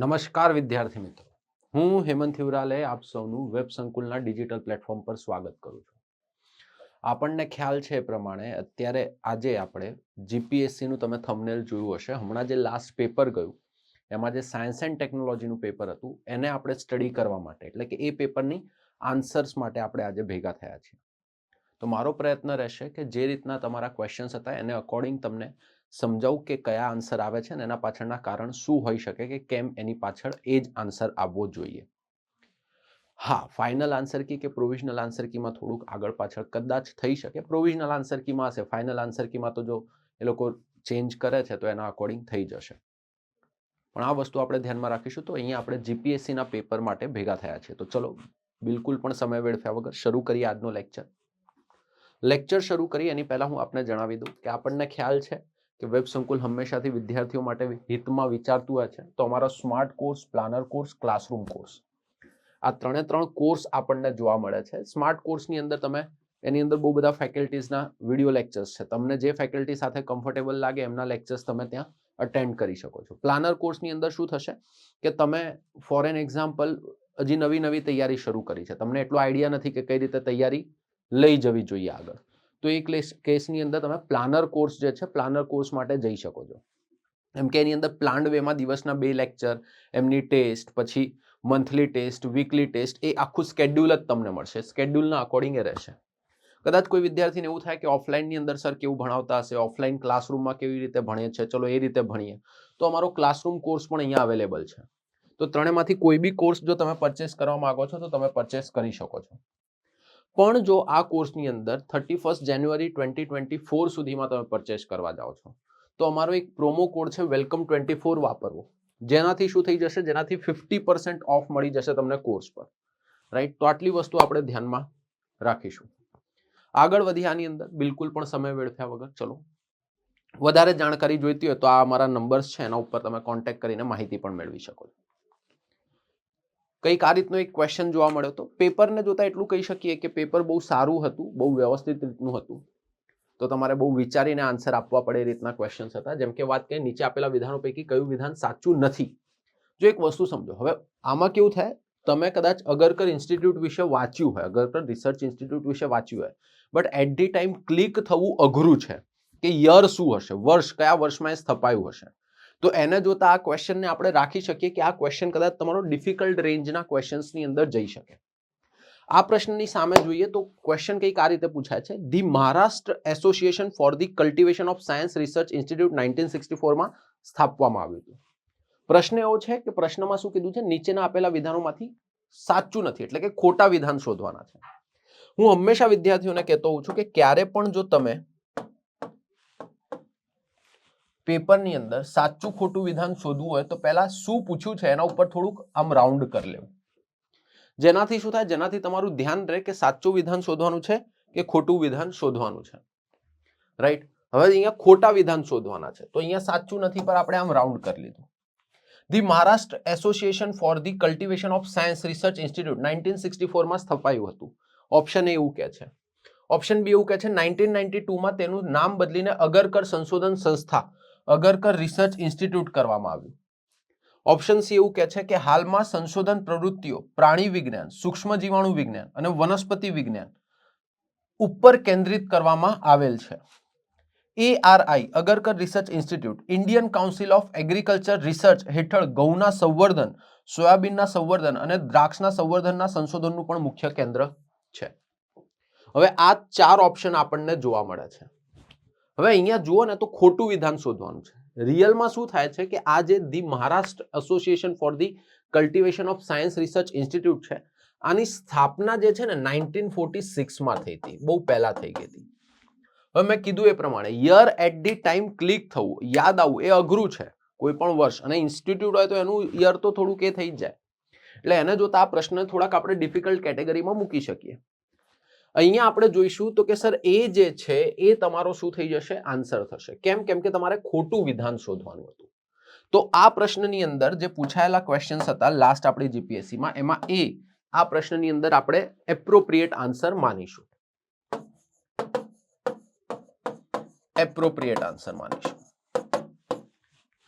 નમસ્કાર વિદ્યાર્થી મિત્રો, હું હેમંત હિવરાલે આપ સૌનું વેબ સંકુલના ડિજિટલ પ્લેટફોર્મ પર સ્વાગત કરું છું. આપણને ખ્યાલ છે એ પ્રમાણે અત્યારે આજે આપણે જીપીએસસીનું તમે થંબનેલ જોયું હશે, હમણાં જે લાસ્ટ પેપર ગયું એમાં જે સાયન્સ એન્ડ ટેકનોલોજીનું પેપર હતું એને આપણે સ્ટડી કરવા માટે, એટલે કે એ પેપરની આન્સર્સ માટે આપણે આજે ભેગા થયા છીએ. તો મારો પ્રયત્ન રહેશે કે જે રીતના તમારા ક્વેશ્ચન્સ હતા એને અકોર્ડિંગ તમને સમજાવું કે કયા આન્સર આવે છે અને એના પાછળના કારણ શું હોઈ શકે કે કેમ એની પાછળ એ જ આન્સર આવવો જોઈએ. હા, ફાઇનલ આન્સર કી કે પ્રોવિઝનલ આન્સર કીમાં થોડુંક આગળ પાછળ કદાચ થઈ શકે. પ્રોવિઝનલ આન્સર કીમાં હશે, ફાઇનલ આન્સર કીમાં તો જો એ લોકો ચેન્જ કરે છે તો એના અકોર્ડિંગ થઈ જશે. પણ આ વસ્તુ આપણે ધ્યાનમાં રાખીશું. તો અહીંયા આપણે જીપીએસસીના પેપર માટે ભેગા થયા છે. તો ચલો બિલકુલ પણ સમય વેડફ્યા વગર શરૂ કરીએ આજનો લેક્ચર શરૂ કરી એની પહેલા હું આપને જણાવી દઉં કે આપણને ખ્યાલ છે કે વેબ સંકુલ હંમેશાથી વિદ્યાર્થીઓ માટે હિતમાં વિચારતું હોય છે. તો અમારો smart course, planner course, classroom course, આ ત્રણ કોર્સ આપણને જોવા મળે છે. સ્માર્ટ કોર્સની અંદર તમે એની અંદર બહુ બધા ફેકલ્ટીઝના વિડીયો લેક્ચર્સ છે. તમને જે ફેકલ્ટી સાથે કમ્ફર્ટેબલ લાગે એમના લેક્ચર્સ તમે ત્યાં અટેન્ડ કરી શકો છો. પ્લાનર કોર્સની અંદર શું થશે કે તમે ફોર એન એક્ઝામ્પલ હજી નવી તૈયારી શરૂ કરી છે, તમને એટલો આઈડિયા નથી કે કઈ રીતે તૈયારી લઈ જવી જોઈએ આગળ, તો એ કેસની અંદર તમે પ્લાનર કોર્સ જે છે પ્લાનર કોર્સ માટે જઈ શકો છો. એમ કે એની અંદર પ્લાન્ડ વેમાં દિવસના 2 લેક્ચર, એમની ટેસ્ટ, પછી મંથલી ટેસ્ટ, વીકલી ટેસ્ટ, એ આખું સ્કેડ્યુલ જ તમને મળશે. સ્કેડ્યુલના અકોર્ડિંગ એ રહેશે. કદાચ કોઈ વિદ્યાર્થીને એવું થાય કે ઓફલાઈનની અંદર સર કેવું ભણાવતા હશે, ઓફલાઈન ક્લાસરૂમમાં કેવી રીતે ભણીએ છે, ચલો એ રીતે ભણીએ, તો અમારો ક્લાસરૂમ કોર્સ પણ અહીંયા અવેલેબલ છે. તો ત્રણેયમાંથી કોઈ બી કોર્સ જો તમે પરચેસ કરવા માંગો છો તો તમે પરચેસ કરી શકો છો. પણ જો આ કોર્સની અંદર 31 જાન્યુઆરી 2024 સુધીમાં તમે પરચેસ કરવા જાઓ છો તો અમારો એક પ્રોમો કોડ છે વેલકમ 24 વાપરવો, જેનાથી શું થઈ જશે, જેનાથી 50% ઓફ મળી જશે તમને કોર્સ પર. રાઈટ, તો આટલી વસ્તુ આપણે ધ્યાનમાં રાખીશું. આગળ વધી આની અંદર બિલકુલ પણ સમય વેડફ્યા વગર ચલો, વધારે જાણકારી જોઈતી હોય તો આ અમારા નંબર્સ છે, એના ઉપર તમે કોન્ટેક્ટ કરીને માહિતી પણ મેળવી શકો છો. કંઈક આ રીતનો એક ક્વેશ્ચન જોવા મળ્યો હતો. પેપરને જોતા એટલું કહી શકીએ કે પેપર બહુ સારું હતું, બહુ વ્યવસ્થિત રીતનું હતું. તો તમારે બહુ વિચારીને આન્સર આપવા પડે એ રીતના ક્વેશ્ચન્સ હતા. જેમ કે વાત કરીએ નીચે આપેલા વિધાનો પૈકી કયું વિધાન સાચું નથી. જો એક વસ્તુ સમજો, હવે આમાં કેવું થાય, તમે કદાચ અગરકર ઇન્સ્ટિટ્યૂટ વિશે વાંચ્યું હોય, અગરકર રિસર્ચ ઇન્સ્ટિટ્યૂટ વિશે વાંચ્યું હોય, but at the time click થવું અઘરું છે કે યર શું હશે, વર્ષ કયા વર્ષમાં એ સ્થપાયું હશે. તો એને જોતા આ ક્વેશ્ચનને આપણે રાખી શકીએ કે આ ક્વેશ્ચન કદાચ તમારો ડિફિકલ્ટ રેન્જના ક્વેશ્ચન્સની અંદર જઈ શકે. આ પ્રશ્નની સામે જોઈએ તો ક્વેશ્ચન કંઈક આ રીતે પૂછાય છે, the Maharashtra association for the cultivation of science research institute 1964માં સ્થાપવામાં આવ્યું હતું. પ્રશ્ન એવો છે કે પ્રશ્નમાં શું કીધું છે, નીચેના આપેલા વિધાનોમાંથી સાચું નથી, એટલે કે ખોટા વિધાન શોધવાના છે. હું હંમેશા વિદ્યાર્થીઓને કહેતો હોઉં છું કે ક્યારે પણ જો તમે પેપરની અંદર સાચું ખોટું વિધાન શોધવું હોય તો પહેલા શું પૂછ્યું છે એના ઉપર થોડુંક આમ રાઉન્ડ કરી લેવું, જેનાથી શું થાય, જેનાથી તમારું ધ્યાન રહે કે સાચું વિધાન શોધવાનું છે કે ખોટું વિધાન શોધવાનું છે. રાઈટ, હવે અહીંયા ખોટા વિધાન શોધવાના છે તો અહીંયા સાચું નથી પર આપણે આમ રાઉન્ડ કરી લીધું. The Maharashtra association for the cultivation of science research institute 1964માં સ્થપાયું હતું. ઓપ્શન એ એવું કહે છે. ઓપ્શન બી એવું કહે છે 1992માં તેનું નામ બદલીને અગરકર સંશોધન સંસ્થા, અગરકર રિસર્ચ ઇન્સ્ટિટ્યૂટ કરવામાં આવ્યું. ઓપ્શન સી એવું કહે છે કે હાલમાં સંશોધન પ્રવૃત્તિઓ પ્રાણી વિજ્ઞાન, સૂક્ષ્મ જીવાણુ વિજ્ઞાન અને વનસ્પતિ વિજ્ઞાન ઉપર કેન્દ્રિત કરવામાં આવેલ છે. ARI Agharkar research institute Indian council of agriculture research હેઠળ ઘઉંના સંવર્ધન, સોયાબીનના સંવર્ધન અને દ્રાક્ષના સંવર્ધનના સંશોધનનું પણ મુખ્ય કેન્દ્ર છે. હવે આ 4 ઓપ્શન આપણને જોવા મળે છે. હવે અહીંયા જુઓ ને તો ખોટું વિધાન શોધવાનું છે. રિયલમાં શું થાય છે કે આ જે the Maharashtra association for the cultivation of science research institute છે, આની સ્થાપના જે છે ને 1946માં થઈ હતી, બહુ પહેલા થઈ ગઈ હતી. હવે મેં કીધું એ પ્રમાણે યર એટ ધી ટાઈમ ક્લિક થવું, યાદ આવવું એ અઘરું છે, કોઈ પણ વર્ષ, અને ઇન્સ્ટિટ્યૂટ હોય તો એનું યર તો થોડુંક એ થઈ જ જાય. એટલે એને જોતા આ પ્રશ્ન થોડાક આપણે ડિફિકલ્ટ કેટેગરીમાં મૂકી શકીએ. અહીંયા આપણે જોઈશું તો કે સર એ જે છે એ તમારો શું થઈ જશે, આન્સર થશે. કેમ? કેમ કે તમારે ખોટું વિધાન શોધવાનું હતું. તો આ પ્રશ્નની અંદર જે પૂછાયેલા ક્વેશ્ચન્સ હતા લાસ્ટ આપણી જીપીએસસીમાં, એમાં આ પ્રશ્નની અંદર આપણે એપ્રોપ્રિએટ આન્સર માનીશું. એપ્રોપ્રિએટ આન્સર માનીશું.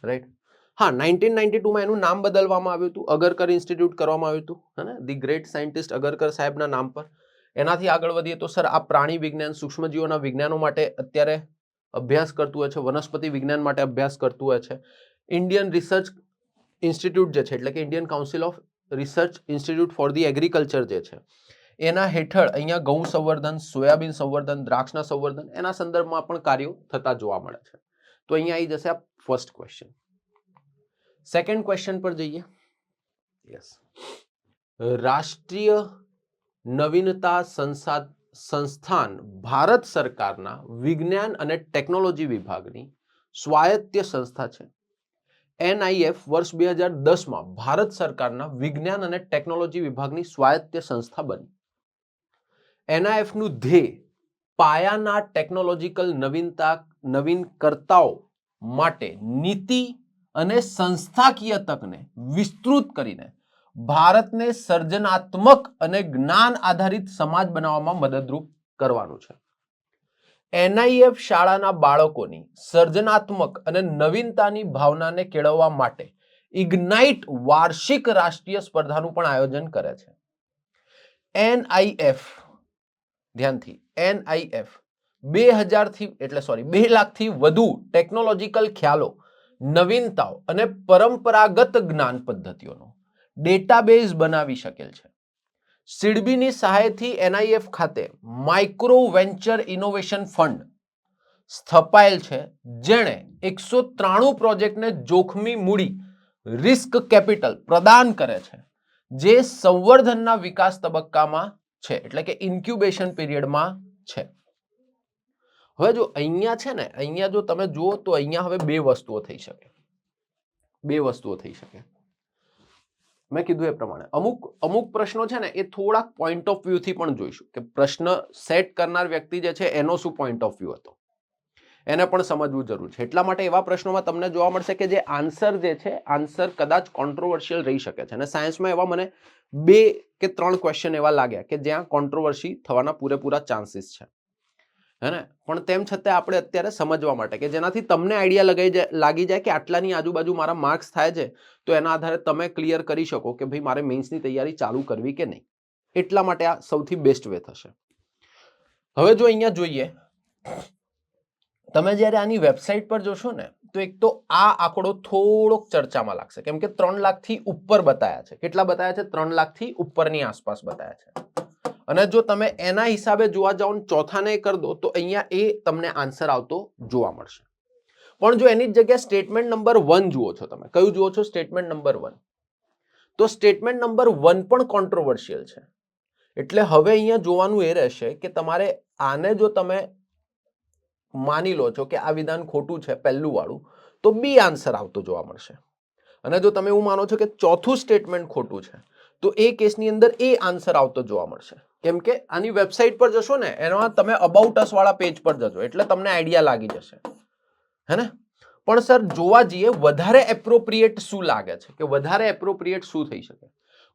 રાઈટ, હા, 1992 માં એનું નામ બદલવામાં આવ્યું હતું, અગરકર ઇન્સ્ટિટ્યૂટ કરવામાં આવ્યું હતું, હે ને, ધી ગ્રેટ સાયન્ટિસ્ટ અગરકર સાહેબના નામ પર. એનાથી આગળ વધીએ તો સર આ પ્રાણી વિજ્ઞાન, સૂક્ષ્મજીવોના વિજ્ઞાનો માટે અત્યારે અભ્યાસ કરતું હોય છે, વનસ્પતિ વિજ્ઞાન માટે અભ્યાસ કરતું હોય છે. ઇન્ડિયન રિસર્ચ ઇન્સ્ટિટ્યૂટ જે છે, એટલે કે Indian council of research institute for the agriculture જે છે, એના હેઠળ અહીંયા ઘઉં સંવર્ધન, સોયાબીન સંવર્ધન, દ્રાક્ષના સંવર્ધન, એના સંદર્ભમાં પણ કાર્યો થતા જોવા મળે છે. તો અહીંયા આવી જશે આ ફર્સ્ટ ક્વેશ્ચન. સેકન્ડ ક્વેશ્ચન પર જઈએ. યસ, રાષ્ટ્રીય નવીનતા સંસ્થાન ભારત સરકારના વિજ્ઞાન અને ટેકનોલોજી વિભાગની સ્વાયત્ત સંસ્થા છે. NIF વર્ષ 2010 ભારત સરકારના વિજ્ઞાન અને ટેકનોલોજી વિભાગની સ્વાયત્ત સંસ્થા બની. NIF નું ધ્યેય પાયાના ટેકનોલોજીકલ નવીનકર્તાઓ માટે નીતિ અને સંસ્થાકીય તકને વિસ્તૃત કરીને ભારતને સર્જનાત્મક અને જ્ઞાન આધારિત સમાજ બનાવવામાં મદદરૂપ કરવાનું છે. NIF શાળાના બાળકોની સર્જનાત્મક અને નવીનતાની ભાવનાને કેળવવા માટે ઇગ્નાઇટ વાર્ષિક રાષ્ટ્રીય સ્પર્ધાનું પણ આયોજન કરે છે. NIF, ધ્યાનથી, NIF 2 લાખથી વધુ ટેકનોલોજીકલ ખ્યાલો, નવીનતાઓ અને પરંપરાગત જ્ઞાન પદ્ધતિઓનો ડેટાબેઝ બનાવી શકેલ છે. સિડબીની સહાયથી NIF ખાતે માઇક્રો વેન્ચર ઇનોવેશન ફંડ સ્થપાયેલ છે, જેણે 193 પ્રોજેક્ટને જોખમી મૂડી રિસ્ક કેપિટલ પ્રદાન કરે છે, જે સંવર્ધનના વિકાસ તબક્કામાં છે, એટલે કે ઇન્ક્યુબેશન પીરિયડમાં છે. હવે જો અહીંયા છે ને, અહીંયા જો તમે જુઓ તો અહીંયા હવે બે વસ્તુઓ થઈ શકે. મેં કીધું એ પ્રમાણે અમુક પ્રશ્નો છે ને એ થોડાક પોઈન્ટ ઓફ વ્યૂ થી પણ જોઈશું કે પ્રશ્ન સેટ કરનાર વ્યક્તિ જે છે એનો શું પોઈન્ટ ઓફ વ્યૂ હતો, એને પણ સમજવું જરૂર છે. એટલા માટે એવા પ્રશ્નોમાં તમને જોવા મળશે કે જે આન્સર જે છે, આન્સર કદાચ કોન્ટ્રોવર્શિયલ રહી શકે છે. અને સાયન્સમાં એવા મને 2 કે 3 ક્વેશ્ચન એવા લાગ્યા કે જ્યાં કોન્ટ્રોવર્સી થવાના પૂરેપૂરા ચાન્સીસ છે, હે ને. પણ તેમ છતાં આપણે અત્યારે સમજવા માટે કે જેનાથી તમને આઈડિયા લાગી જાય કે આટલાની આજુબાજુ મારા માર્ક્સ થાય છે, તો એના આધારે તમે ક્લિયર કરી શકો કે ભાઈ મારે મેઇન્સની તૈયારી ચાલુ કરવી કે નહીં. એટલા માટે આ સૌથી બેસ્ટ વે થશે. હવે જો અહીંયા જોઈએ, તમે જ્યારે આની વેબસાઇટ પર જોશો ને તો એક તો આ આંકડો થોડોક ચર્ચામાં લાગશે, કેમ કે 3 લાખથી ઉપર બતાયા છે. કેટલા બતાયા છે? 3 લાખથી ઉપરની આસપાસ બતાયા છે. અને જો તમે એના હિસાબે જોવા જાઓ ને ચોથાને કરી દો તો અહીંયા એ તમને આન્સર આવતો જોવા મળશે. પણ જો એની જગ્યાએ સ્ટેટમેન્ટ નંબર 1 જુઓ છો તમે, કયું જુઓ છો? Statement number 1. તો સ્ટેટમેન્ટ નંબર 1 પણ કોન્ટ્રોવર્શિયલ છે. એટલે હવે અહીંયા જોવાનું એ રહેશે કે તમારે આને જો તમે માની લો છો કે આ વિધાન ખોટું છે, પહેલું વાળું, તો બી આન્સર આવતો જોવા મળશે. અને જો તમે એવું માનો છો કે ચોથું સ્ટેટમેન્ટ ખોટું છે, તો એ કેસની અંદર એ આન્સર આવતો જોવા મળશે. કેમ કે આની વેબસાઇટ પર જશો ને, એમાં તમે અબાઉટ અસ વાળા પેજ પર જજો, એટલે તમને આઈડિયા લાગી જશે, હે ને. પણ સર જોવા જઈએ વધારે એપ્રોપ્રિએટ શું લાગે છે, કે વધારે એપ્રોપ્રિએટ શું થઈ શકે?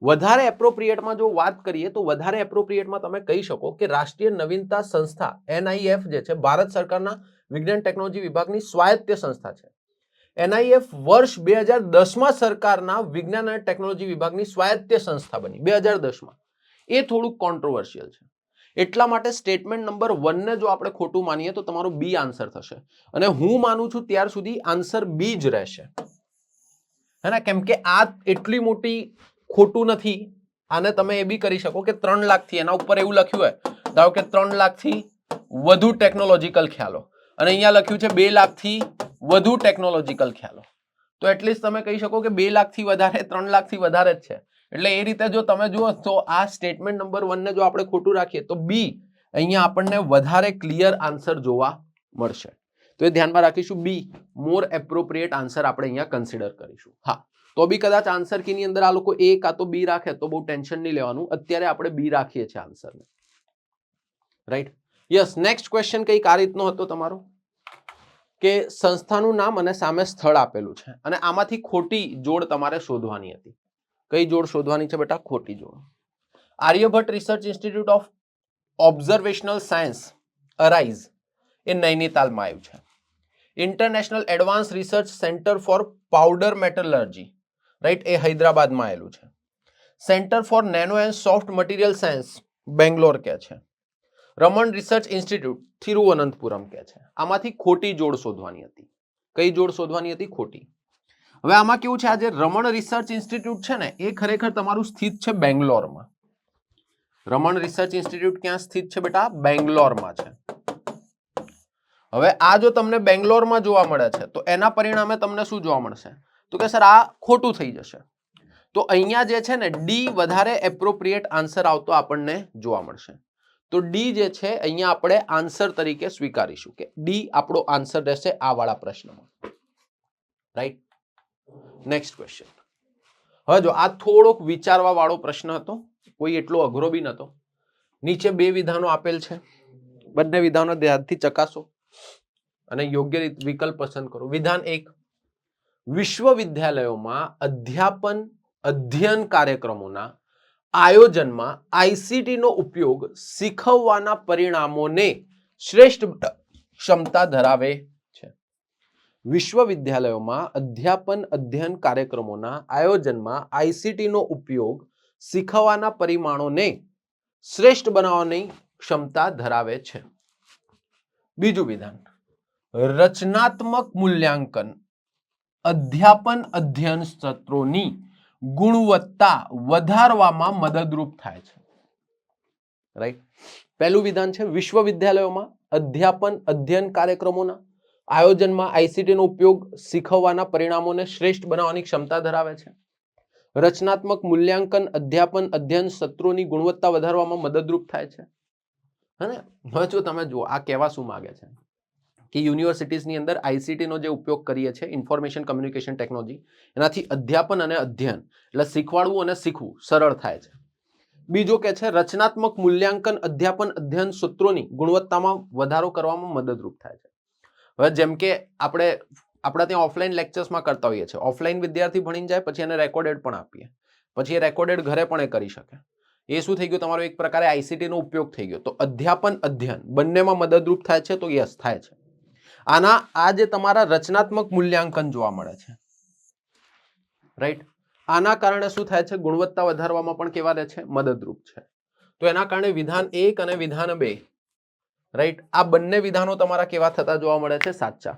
વધારે એપ્રોપ્રિએટમાં જો વાત કરીએ તો વધારે એપ્રોપ્રિએટમાં તમે કહી શકો કે રાષ્ટ્રીય નવીનતા સંસ્થા NIF જે છે, ભારત સરકારના વિજ્ઞાન ટેકનોલોજી વિભાગની સ્વાયત્ત સંસ્થા છે. NIF વર્ષ 2010 સરકારના વિજ્ઞાન અને ટેકનોલોજી વિભાગની સ્વાયત્ત સંસ્થા બની 2010. એ થોડુંક કોન્ટ્રોવર્શિયલ છે. એટલા માટે સ્ટેટમેન્ટ નંબર 1 ને જો આપણે ખોટું માનીએ તો તમારો બી આન્સર થશે. અને હું માનું છું ત્યાર સુધી આન્સર બી જ રહેશે, હે ને. કેમ કે આ એટલી મોટી ખોટું નથી. આને તમે એ બી કરી શકો કે 3 લાખથી, એના ઉપર એવું લખ્યું હોય ધારો કે 3 લાખથી વધુ ટેકનોલોજીકલ ખ્યાલો, અને અહીંયા લખ્યું છે 2 લાખથી વધુ ટેકનોલોજીકલ ખ્યાલો, તો એટલીસ્ટ તમે કહી શકો કે 2 લાખથી વધારે, 3 લાખથી વધારે જ છે. એટલે એ રીતે જો તમે જુઓ તો આ સ્ટેટમેન્ટ નંબર 1 ને જો આપણે ખોટું રાખીએ તો બી અહીંયા આપણને વધારે ક્લિયર આન્સર જોવા મળશે. તો એ ધ્યાનમાં રાખીશું. બી મોર એપ્રોપ્રિએટ આન્સર આપણે અહીંયા કન્સિડર કરીશું. હા, તો બી કદાચ આન્સર કી ની અંદર આ લોકો એ કાં તો બી રાખે તો બહુ ટેન્શન નહીં લેવાનું. અત્યારે આપણે બી રાખીએ છીએ આન્સરને, રાઈટ. યસ, નેક્સ્ટ ક્વેશ્ચન કંઈક આ રીતનો હતો તમારો કે સંસ્થાનું નામ અને સામે સ્થળ આપેલું છે, અને આમાંથી ખોટી જોડ તમારે શોધવાની હતી. કઈ જોડ શોધવાની છે બેટા? ખોટી જોડ. Aryabhatta research institute of observational science ARIES એ નૈનીતાલમાં આવ્યું છે. International advance research centre for powder metallurgy, right, એ હૈદરાબાદમાં આવેલું છે. Centre for nano and soft material science Bangalore કે છે. રમણ રિસર્ચ ઇન્સ્ટિટ્યૂટ તિરુવનંતપુરમ કે છે. આમાંથી ખોટી જોડ શોધવાની હતી. કઈ જોડ શોધવાની હતી? ખોટી. હવે આમાં કેવું છે, આ જે રમણ રિસર્ચ ઇન્સ્ટિટ્યૂટ છે ને એ ખરેખર તમારું સ્થિત છે બેંગ્લોરમાં. રમણ રિસર્ચ ઇન્સ્ટિટ્યૂટ ક્યાં સ્થિત છે બેટા? બેંગ્લોરમાં છે. હવે આ જો તમને બેંગ્લોરમાં જોવા મળે છે તો એના પરિણામે તમને શું જોવા મળશે? તો કે સર આ ખોટું થઈ જશે. તો અહીંયા જે છે ને ડી વધારે એપ્રોપ્રિએટ આન્સર આવતો આપણને જોવા મળશે. તો ડી જે છે અહીંયા આપણે આન્સર તરીકે સ્વીકારીશું કે ડી આપણો આન્સર રહેશે આ વાળા પ્રશ્નમાં. રાઈટ. Next question. હવે જો આ થોડોક વિચારવા વાળો પ્રશ્ન હતો, કોઈ એટલો અઘરો બી નતો. નીચે બે વિધાનો આપેલ છે, બંને વિધાનો ધ્યાનથી ચકાસો અને યોગ્ય વિકલ્પ પસંદ કરો. વિધાન 1, વિશ્વવિદ્યાલયોમાં અધ્યયન કાર્યક્રમોના આયોજનમાં આઈસીટી નો ઉપયોગ શીખવવાના પરિણામોને શ્રેષ્ઠ ક્ષમતા ધરાવે છે. વિશ્વવિદ્યાલયોમાં અધ્યયન કાર્યક્રમોના આયોજનમાં આઈસીટી નો ઉપયોગ શીખવવાના પરિમાણોને શ્રેષ્ઠ બનાવવાની ક્ષમતા ધરાવે છે. બીજું વિધાન, રચનાત્મક મૂલ્યાંકન અધ્યયન સત્રોની ગુણવત્તા વધારવામાં મદદરૂપ થાય છે. રાઈટ. પહેલું વિધાન છે વિશ્વવિદ્યાલયોમાં અધ્યયન કાર્યક્રમોના આયોજનમાં આઈસીટી નો ઉપયોગ શીખવવાના પરિણામોને શ્રેષ્ઠ બનાવવાની ક્ષમતા ધરાવે છે. રચનાત્મક મૂલ્યાંકન અધ્યયન સત્રોની ગુણવત્તા વધારવામાં મદદરૂપ થાય છે. હે? હવે જો તમે જુઓ આ કહેવા શું માંગે છે કે યુનિવર્સિટીઝની અંદર આઈસીટી નો જે ઉપયોગ કરીએ છીએ, ઇન્ફોર્મેશન કમ્યુનિકેશન ટેકનોલોજી, એનાથી અધ્યાપન અને અધ્યયન એટલે શીખવાડવું અને શીખવું સરળ થાય છે. બીજો કે છે રચનાત્મક મૂલ્યાંકન અધ્યયન સૂત્રોની ગુણવત્તામાં વધારો કરવામાં મદદરૂપ થાય છે. હવે જેમ કે આપણા ત્યાં ઓફલાઈન લેક્ચર્સમાં કરતા હોઈએ છીએ, ઓફલાઈન વિદ્યાર્થી ભણીને જાય પછી એને રેકોર્ડેડ પણ આપીએ, પછી એ રેકોર્ડેડ ઘરે પણ એ કરી શકે. એ શું થઈ ગયું? તમારો એક પ્રકારે આઈસીટી નો ઉપયોગ થઈ ગયો. તો અધ્યયન બંનેમાં મદદરૂપ થાય છે, તો યસ થાય છે. આના આ જે તમારા રચનાત્મક મૂલ્યાંકન જોવા મળે છે, રાઈટ, આના કારણે શું થાય છે? ગુણવત્તા વધારવામાં પણ કેવા રહે છે? મદદરૂપ છે. તો એના કારણે વિધાન 1 અને વિધાન 2, રાઈટ, આ બંને વિધાનો તમારા કેવા થતા જોવા મળે છે? સાચા.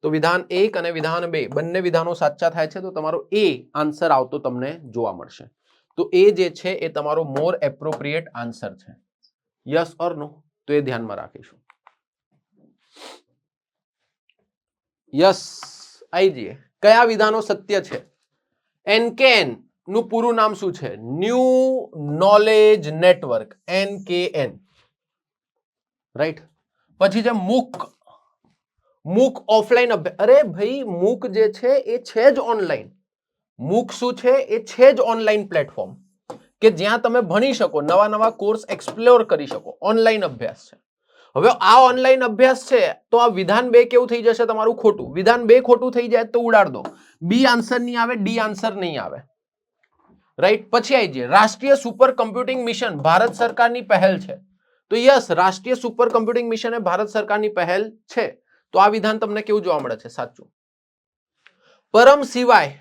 તો વિધાન 1 અને વિધાન 2 બંને વિધાનો સાચા થાય છે, તો તમારો એ આન્સર આવતો તમને જોવા મળશે. તો એ જે છે એ તમારો મોર એપ્રોપ્રિએટ આન્સર છે. યસ ઓર નો? તો એ ધ્યાનમાં રાખીશું. યસ, આઈ જઈએ. કયા વિધાનો સત્ય છે? એનકેએન નું પૂરું નામ શું છે? New knowledge network, NKN, right. પછી છે મૂક ઓફલાઈન અભ્યાસ. અરે ભાઈ, મૂક જે છે એ છે જ ઓનલાઈન. મૂક શું છે? એ છે જ ઓનલાઈન પ્લેટફોર્મ કે જ્યાં તમે ભણી શકો, નવા કોર્સ એક્સપ્લોર કરી શકો. ઓનલાઈન અભ્યાસ છે. હવે આ ઓનલાઈન અભ્યાસ છે તો આ વિધાન 2 કેવું થઈ જશે? તમારું ખોટું. વિધાન 2 ખોટું થઈ જાય તો ઉડાડ દો. બી આન્સર નહીં આવે, ડી આન્સર નહીં આવે, રાઈટ. પછી આવી જાય રાષ્ટ્રીય સુપર કમ્પ્યુટિંગ મિશન ભારત સરકારની પહેલ છે. તો યસ, રાષ્ટ્રીય સુપર કમ્પ્યુટિંગ મિશન એ ભારત સરકારની પહેલ છે. તો આ વિધાન તમને કેવું જોવા મળે છે? સાચું. પરમ સિવાય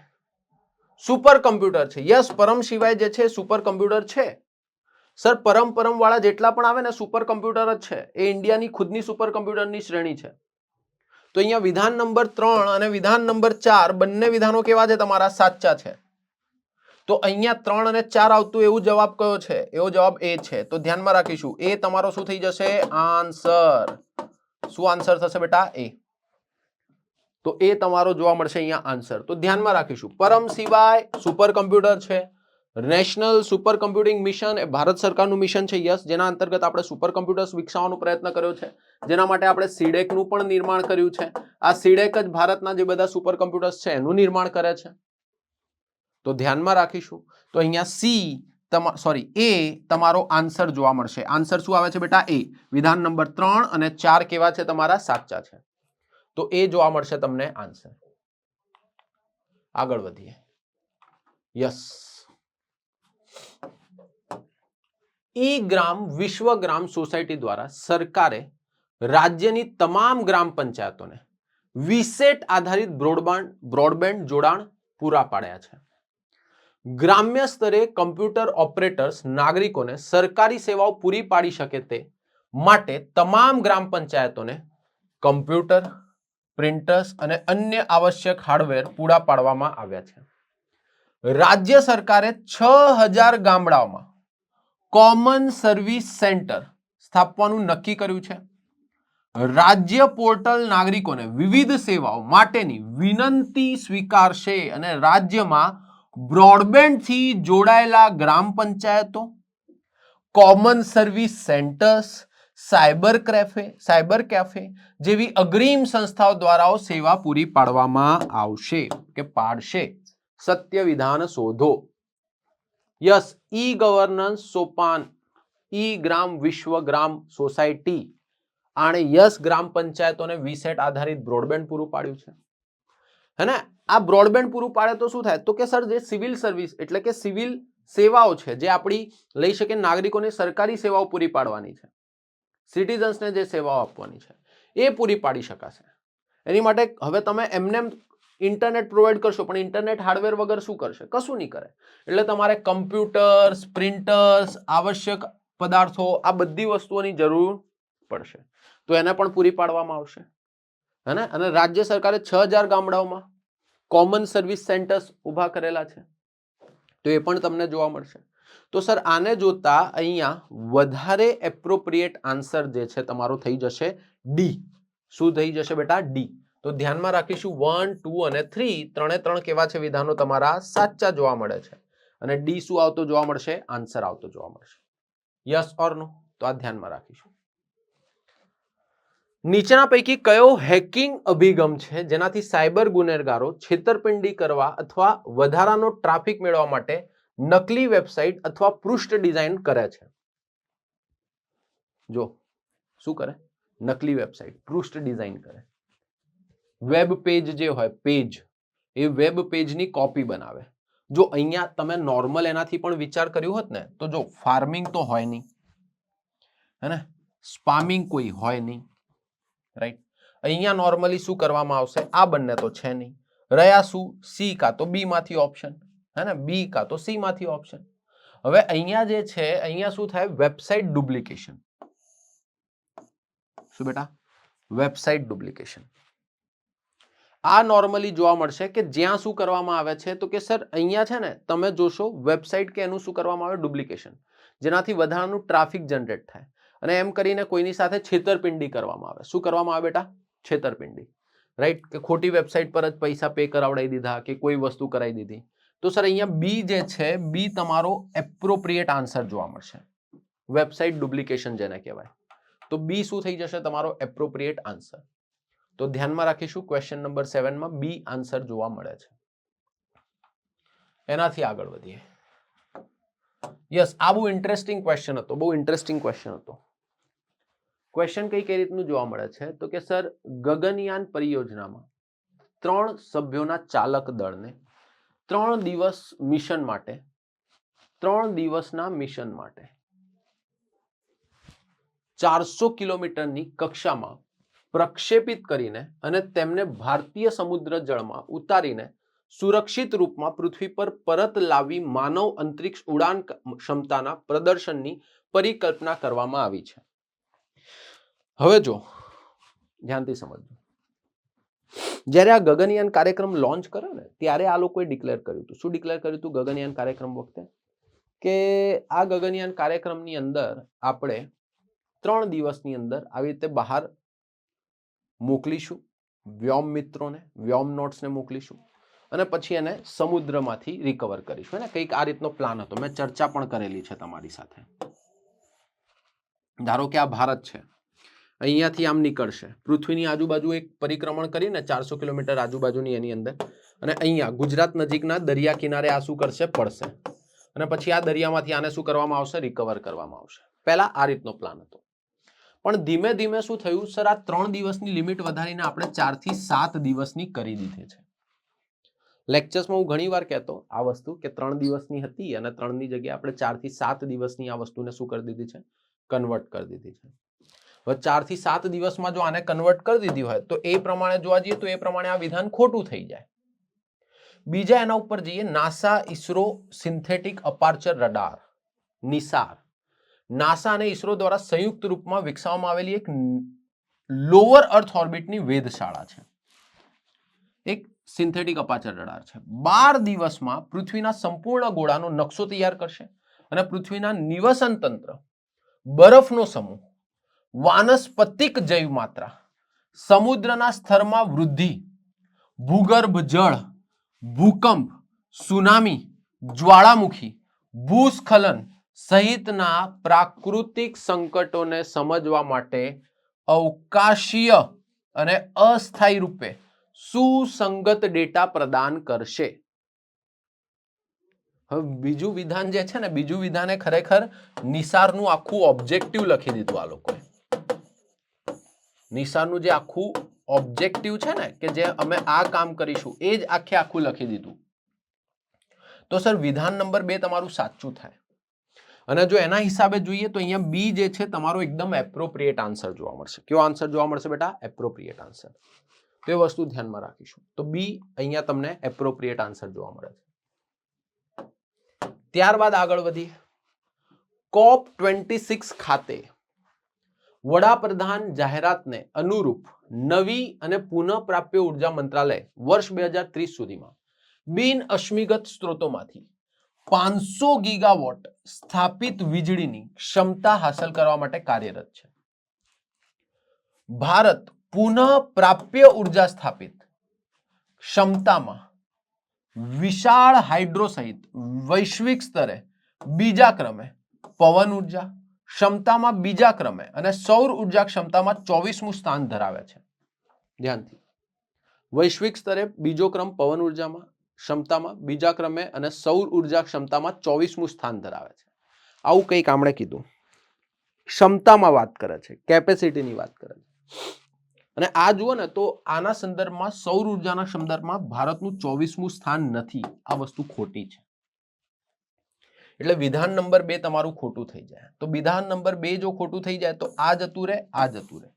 સુપર કમ્પ્યુટર છે. યસ, પરમ સિવાય જે છે સુપર કમ્પ્યુટર છે. સર પરમ વાળા જેટલા પણ આવે ને સુપર કમ્પ્યુટર જ છે. એ ઇન્ડિયાની ખુદની સુપર કમ્પ્યુટરની શ્રેણી છે. તો અહીંયા વિધાન નંબર 3 અને વિધાન નંબર 4 બંને વિધાનો કેવા છે? તમારા સાચા છે. તો અહીંયા 3 અને 4 આવતું એવું જવાબ કયો છે? એવો જવાબ એ છે. તો ધ્યાનમાં રાખીશું, એ તમારો શું થઈ જશે? આન્સર. શું આન્સર થશે બેટા? એ. તો એ તમારો જોવા મળશે અહીંયા આન્સર. તો ધ્યાનમાં રાખીશું, પરમ સિવાય સુપર કમ્પ્યુટર છે. નેશનલ સુપર કમ્પ્યુટિંગ મિશન એ ભારત સરકારનું મિશન છે. યસ, જેના અંતર્ગત આપણે સુપર કમ્પ્યુટર્સ વિકસાવવાનો પ્રયત્ન કર્યો છે, જેના માટે આપણે સીડેક નું પણ નિર્માણ કર્યું છે. આ સીડેક જ ભારતના જે બધા સુપર કમ્પ્યુટર્સ છે એનું નિર્માણ કરે છે. તો ધ્યાનમાં રાખીશું. તો અહીંયા એ તમારો આન્સર જોવા મળશે. આન્સર શું આવે છે બેટા? એ. વિધાન નંબર 3 અને 4 કેવા છે? તમારા સાચા છે. તો એ જોવા મળશે તમને આન્સર. આગળ વધીએ. યસ, ગ્રામ વિશ્વ ગ્રામ સોસાયટી દ્વારા સરકારે રાજ્યની તમામ ગ્રામ પંચાયતોને વીસેટ આધારિત બ્રોડબેન્ડ જોડાણ પૂરા પાડ્યા છે. ગ્રામ્ય સ્તરે કમ્પ્યુટર ઓપરેટર્સ નાગરિકોને સરકારી સેવાઓ પૂરી પાડી શકે તે માટે તમામ ગ્રામ પંચાયતોને કમ્પ્યુટર, પ્રિન્ટર્સ અને અન્ય આવશ્યક હાર્ડવેર પૂરા પાડવામાં આવ્યા છે. રાજ્ય સરકારે 6000 ગામડાઓમાં કોમન સર્વિસ સેન્ટર સ્થાપવાનું નક્કી કર્યું છે. રાજ્ય પોર્ટલ નાગરિકોને વિવિધ સેવાઓ માટેની વિનંતી સ્વીકારશે અને રાજ્યમાં બ્રોડબેન્ડથી જોડાયેલા ગ્રામ પંચાયતો, common service centres, cyber cafe જેવી અગ્રીમ સંસ્થાઓ દ્વારા સેવા પૂરી પાડવામાં આવશે કે પાડશે. સત્ય વિધાન શોધો. યસ, ઈ ગવર્નન્સ સોપાન, ઈ ગ્રામ વિશ્વ ગ્રામ સોસાયટી આણે યસ ગ્રામ પંચાયતોને વીસેટ આધારિત બ્રોડબેન્ડ પૂરું પાડ્યું છે. હે ને? આ બ્રોડબેન્ડ પૂરું પાડે તો શું થાય? તો કે સર જે સિવિલ સર્વિસ એટલે કે સિવિલ સેવાઓ છે જે આપણી લઈ શકે નાગરિકોને સરકારી સેવાઓ પૂરી પાડવાની છે, સિટીઝન્સને જે સેવાઓ આપવાની છે એ પૂરી પાડી શકાશે. એની માટે હવે તમે એમને ઇન્ટરનેટ પ્રોવાઈડ કરશો પણ ઇન્ટરનેટ હાર્ડવેર વગર શું કરશે? કશું નહીં કરે. એટલે તમારે કમ્પ્યુટર્સ, પ્રિન્ટર્સ, આવશ્યક પદાર્થો આ બધી વસ્તુઓની જરૂર પડશે. તો એને પણ પૂરી પાડવામાં આવશે. હે ને? અને રાજ્ય સરકારે 6000 ગામડાઓમાં કોમન સર્વિસ સેન્ટર્સ ઊભા કરેલા છે. તો એ પણ તમને જોવા મળશે. તો સર આને જોતા અહીંયા વધારે એપ્રોપ્રિએટ આન્સર જે છે તમારો થઈ જશે ડી. શું થઈ જશે બેટા? ડી. તો ધ્યાનમાં રાખીશું 1, 2 અને 3 ત્રણે ત્રણ કેવા છે વિધાનો તમારા સાચા જોવા મળે છે. અને ડી શું આવતો જોવા મળશે? આન્સર આવતો જોવા મળશે. યસ ઓર નો? તો આ ધ્યાનમાં રાખીશું. નીચેના પૈકી કયો હેકિંગ અભિગમ છે જેનાથી સાયબર ગુનેગારો છેતરપિંડી કરવા અથવા વધારાનો ટ્રાફિક મેળવવા માટે નકલી વેબસાઇટ અથવા પૃષ્ઠ ડિઝાઇન કરે છે? જો શું કરે? નકલી વેબસાઇટ, પૃષ્ઠ ડિઝાઇન કરે. વેબ પેજ જે હોય પેજ, એ વેબ પેજની કોપી બનાવે. જો અહીંયા તમે નોર્મલ એનાથી પણ વિચાર કર્યો હોત ને તો જો ફાર્મિંગ તો હોય નહીં, હે ને? સ્પામિંગ કોઈ હોય નહીં, રાઈટ? અહીંયા નોર્મલી શું કરવામાં આવશે? આ બંને તો છે નહીં. રહ્યા શું? સી કાં તો બી માંથી ઓપ્શન, હે ને? બી કાં તો સી માંથી ઓપ્શન. હવે અહીંયા જે છે અહીંયા શું થાય? Website duplication. શું બેટા? Website duplication. આ નોર્મલી જોવા મળશે કે જ્યાં શું કરવામાં આવે છે તો કે સર અહીંયા છે ને તમે જોશો વેબસાઇટ કે એનું શું કરવામાં આવે? ડુપ્લિકેશન, જેનાથી વધારાનું ટ્રાફિક જનરેટ થાય અને એમ કરીને કોઈની સાથે છેતરપિંડી કરવામાં આવે. શું કરવામાં આવે બેટા? છેતરપિંડી, રાઈટ? કે ખોટી વેબસાઇટ પર જ પૈસા પે કરાવડાવી દીધા કે કોઈ વસ્તુ કરાવી દીધી. તો સર અહીંયા બી જે છે બી તમારો એપ્રોપ્રિએટ આન્સર જોવા મળશે. વેબસાઇટ ડુપ્લિકેશન જેને કહેવાય. તો બી શું થઈ જશે? તમારો એપ્રોપ્રિએટ આન્સર. તો ધ્યાનમાં રાખીશું ક્વેશ્ચન નંબર 7 માં બી આન્સર જોવા મળે છે. એનાથી આગળ વધીએ. યસ, આ બહુ ઇન્ટરેસ્ટિંગ ક્વેશ્ચન હતો, બહુ ઇન્ટરેસ્ટિંગ ક્વેશ્ચન હતો. ક્વેશ્ચન કઈ રીતનું જોવા મળે છે તો કે સર ગગનયાન પરિયોજનામાં 3 સભ્યોના ચાલક દળને 3 દિવસના મિશન માટે 400 કિલોમીટરની કક્ષામાં પ્રક્ષેપિત કરીને અને તેમને ભારતીય સમુદ્ર જળમાં ઉતારીને સુરક્ષિત રૂપમાં પૃથ્વી પર પરત લાવી માનવ અંતરિક્ષ ઉડાન ક્ષમતાના પ્રદર્શનની પરિકલ્પના કરવામાં આવી છે. હવે જો ધ્યાનથી સમજજો. જ્યારે આ ગગનયાન કાર્યક્રમ લોન્ચ કર્યો ને ત્યારે આ લોકોએ ડિક્લેર કર્યું હતું. શું ડિક્લેર કર્યું હતું ગગનયાન કાર્યક્રમ વખતે? કે આ ગગનયાન કાર્યક્રમની અંદર આપણે 3 દિવસની અંદર આવી રીતે બહાર મોકલીશું વ્યોમ મિત્રોને, વ્યોમ નોટ્સને મોકલીશું અને પછી એને સમુદ્રમાંથી રિકવર કરીશું. ને કંઈક આ રીતનો પ્લાન હતો. મેં ચર્ચા પણ કરેલી છે તમારી સાથે. ધારો કે આ ભારત છે, અહીંયાથી આમ નીકળશે, પૃથ્વીની આજુબાજુ એક પરિક્રમણ કરીને 400 કિલોમીટર આજુબાજુની એની અંદર, અને અહીંયા ગુજરાત નજીકના દરિયા કિનારે આ શું કરશે? પડશે. અને પછી આ દરિયામાંથી આને શું કરવામાં આવશે? રિકવર કરવામાં આવશે. પહેલા આ રીતનો પ્લાન હતો. પણ ધીમે ધીમે શું થયું? સર આ 3 દિવસની લિમિટ વધારીને આપણે 4 થી 7 દિવસની કરી દીધી છે. લેક્ચર્સમાં હું ઘણી વાર કહેતો આ વસ્તુ કે 3 દિવસની હતી અને 3 ની જગ્યાએ આપણે 4 થી 7 દિવસની આ વસ્તુને શું કરી દીધી છે? કન્વર્ટ કરી દીધી છે. હવે 4 થી 7 દિવસમાં જો આને કન્વર્ટ કરી દીધી હોય તો એ પ્રમાણે જોવા જઈએ તો એ પ્રમાણે આ વિધાન ખોટું થઈ જાય. બીજા એના ઉપર જઈએ, NASA ISRO synthetic aperture radar, NISAR. NASA અને ઇસરો દ્વારા સંયુક્ત રૂપમાં વિકસાવવામાં આવેલી એક લોઅર અર્થ ઓર્બિટની વેધશાળા છે. એક સિન્થેટિક અપાર્ચર રડાર છે. 12 દિવસમાં પૃથ્વીના સંપૂર્ણ ગોળાનો નકશો તૈયાર કરશે અને પૃથ્વીના નિવસન તંત્ર, બરફનો સમૂહ, વાનસ્પતિક જૈવ માત્રા, સમુદ્રના સ્તરમાં વૃદ્ધિ, ભૂગર્ભ જળ, ભૂકંપ, સુનામી, જ્વાળામુખી, ભૂસ્ખલન સહિતના પ્રાકૃતિક સંકટોને સમજવા માટે અવકાશીય અને અસ્થાયી રૂપે સુસંગત ડેટા પ્રદાન કરશે. હવે બીજું વિધાન જે છે ને, બીજું વિધાને ખરેખર નિસારનું આખું ઓબ્જેક્ટિવ લખી દીધું આ લોકોએ. નિસારનું જે આખું ઓબ્જેક્ટિવ છે ને કે જે અમે આ કામ કરીશું એ જ આખે આખું લખી દીધું. તો સર વિધાન નંબર 2 તમારું સાચું થાય. અને જો એના હિસાબે જોઈએ તો અહીંયા બી જે છે તમારો એકદમ એપ્રોપ્રિએટ આન્સર જોવા મળશે. કયો આન્સર જોવા મળશે બેટા? Appropriate answer. તો એ વસ્તુ ધ્યાનમાં રાખીશું. તો બી અહીંયા તમને એપ્રોપ્રિએટ આન્સર જોવા મળે છે. ત્યારબાદ આગળ વધીએ. COP26 ખાતે વડાપ્રધાન જાહેરાતને અનુરૂપ નવી અને પુનઃપ્રાપ્ય ઉર્જા મંત્રાલય વર્ષ 2030 સુધીમાં બિન અશ્મિગત સ્ત્રોતોમાંથી 500 ગીગાવોટ સ્થાપિત વીજળીની ક્ષમતા હાંસલ કરવા માટે કાર્યરત છે. ભારત પુનઃપ્રાપ્ય ઉર્જા સ્થાપિત ક્ષમતામાં વિશાળ હાઇડ્રો સહિત વૈશ્વિક સ્તરે બીજા ક્રમે, પવન ઉર્જા ક્ષમતામાં બીજા ક્રમે અને સૌર ઉર્જા ક્ષમતામાં 24મું સ્થાન ધરાવે છે. ધ્યાનથી, વૈશ્વિક સ્તરે બીજો ક્રમ પવન ઉર્જામાં, ક્ષમતામાં બીજા ક્રમે અને સૌર ઉર્જા ક્ષમતામાં 24મું સ્થાન ધરાવે છે. આવું કંઈક આમણે કીધું. ક્ષમતામાં વાત કરે છે, કેપેસિટીની વાત કરે છે. અને આ જુઓ ને તો આના સંદર્ભમાં સૌર ઉર્જાના સંદર્ભમાં ભારતનું 24મું સ્થાન નથી. આ વસ્તુ ખોટી છે. એટલે વિધાન નંબર 2 તમારું ખોટું થઈ જાય. તો વિધાન નંબર 2 જો ખોટું થઈ જાય તો આ જતું રહે, આ જતું રહે.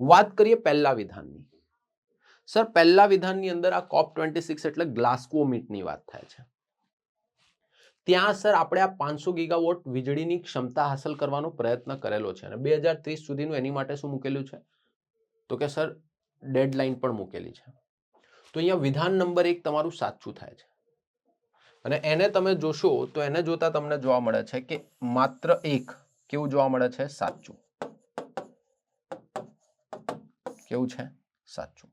વાત કરીએ પહેલા વિધાનની. સર પહેલા વિધાનની અંદર આ COP26 એટલે ગ્લાસ્ગો મીટની વાત થાય છે. ત્યાં સર આપણે આ 500 ગીગાવોટ વીજળીની ક્ષમતા હાંસલ કરવાનો પ્રયત્ન કરેલો છે અને 2030 સુધીનું એની માટે શું મૂકેલું છે તો કે સર ડેડલાઇન પણ મૂકેલી છે. તો અહીંયા વિધાન નંબર 1 તમારું સાચું થાય છે. અને એને તમે જોશો તો એને જોતા તમને જોવા મળે છે કે માત્ર એક કેવું જોવા મળે છે? સાચું. કેવું છે? સાચું.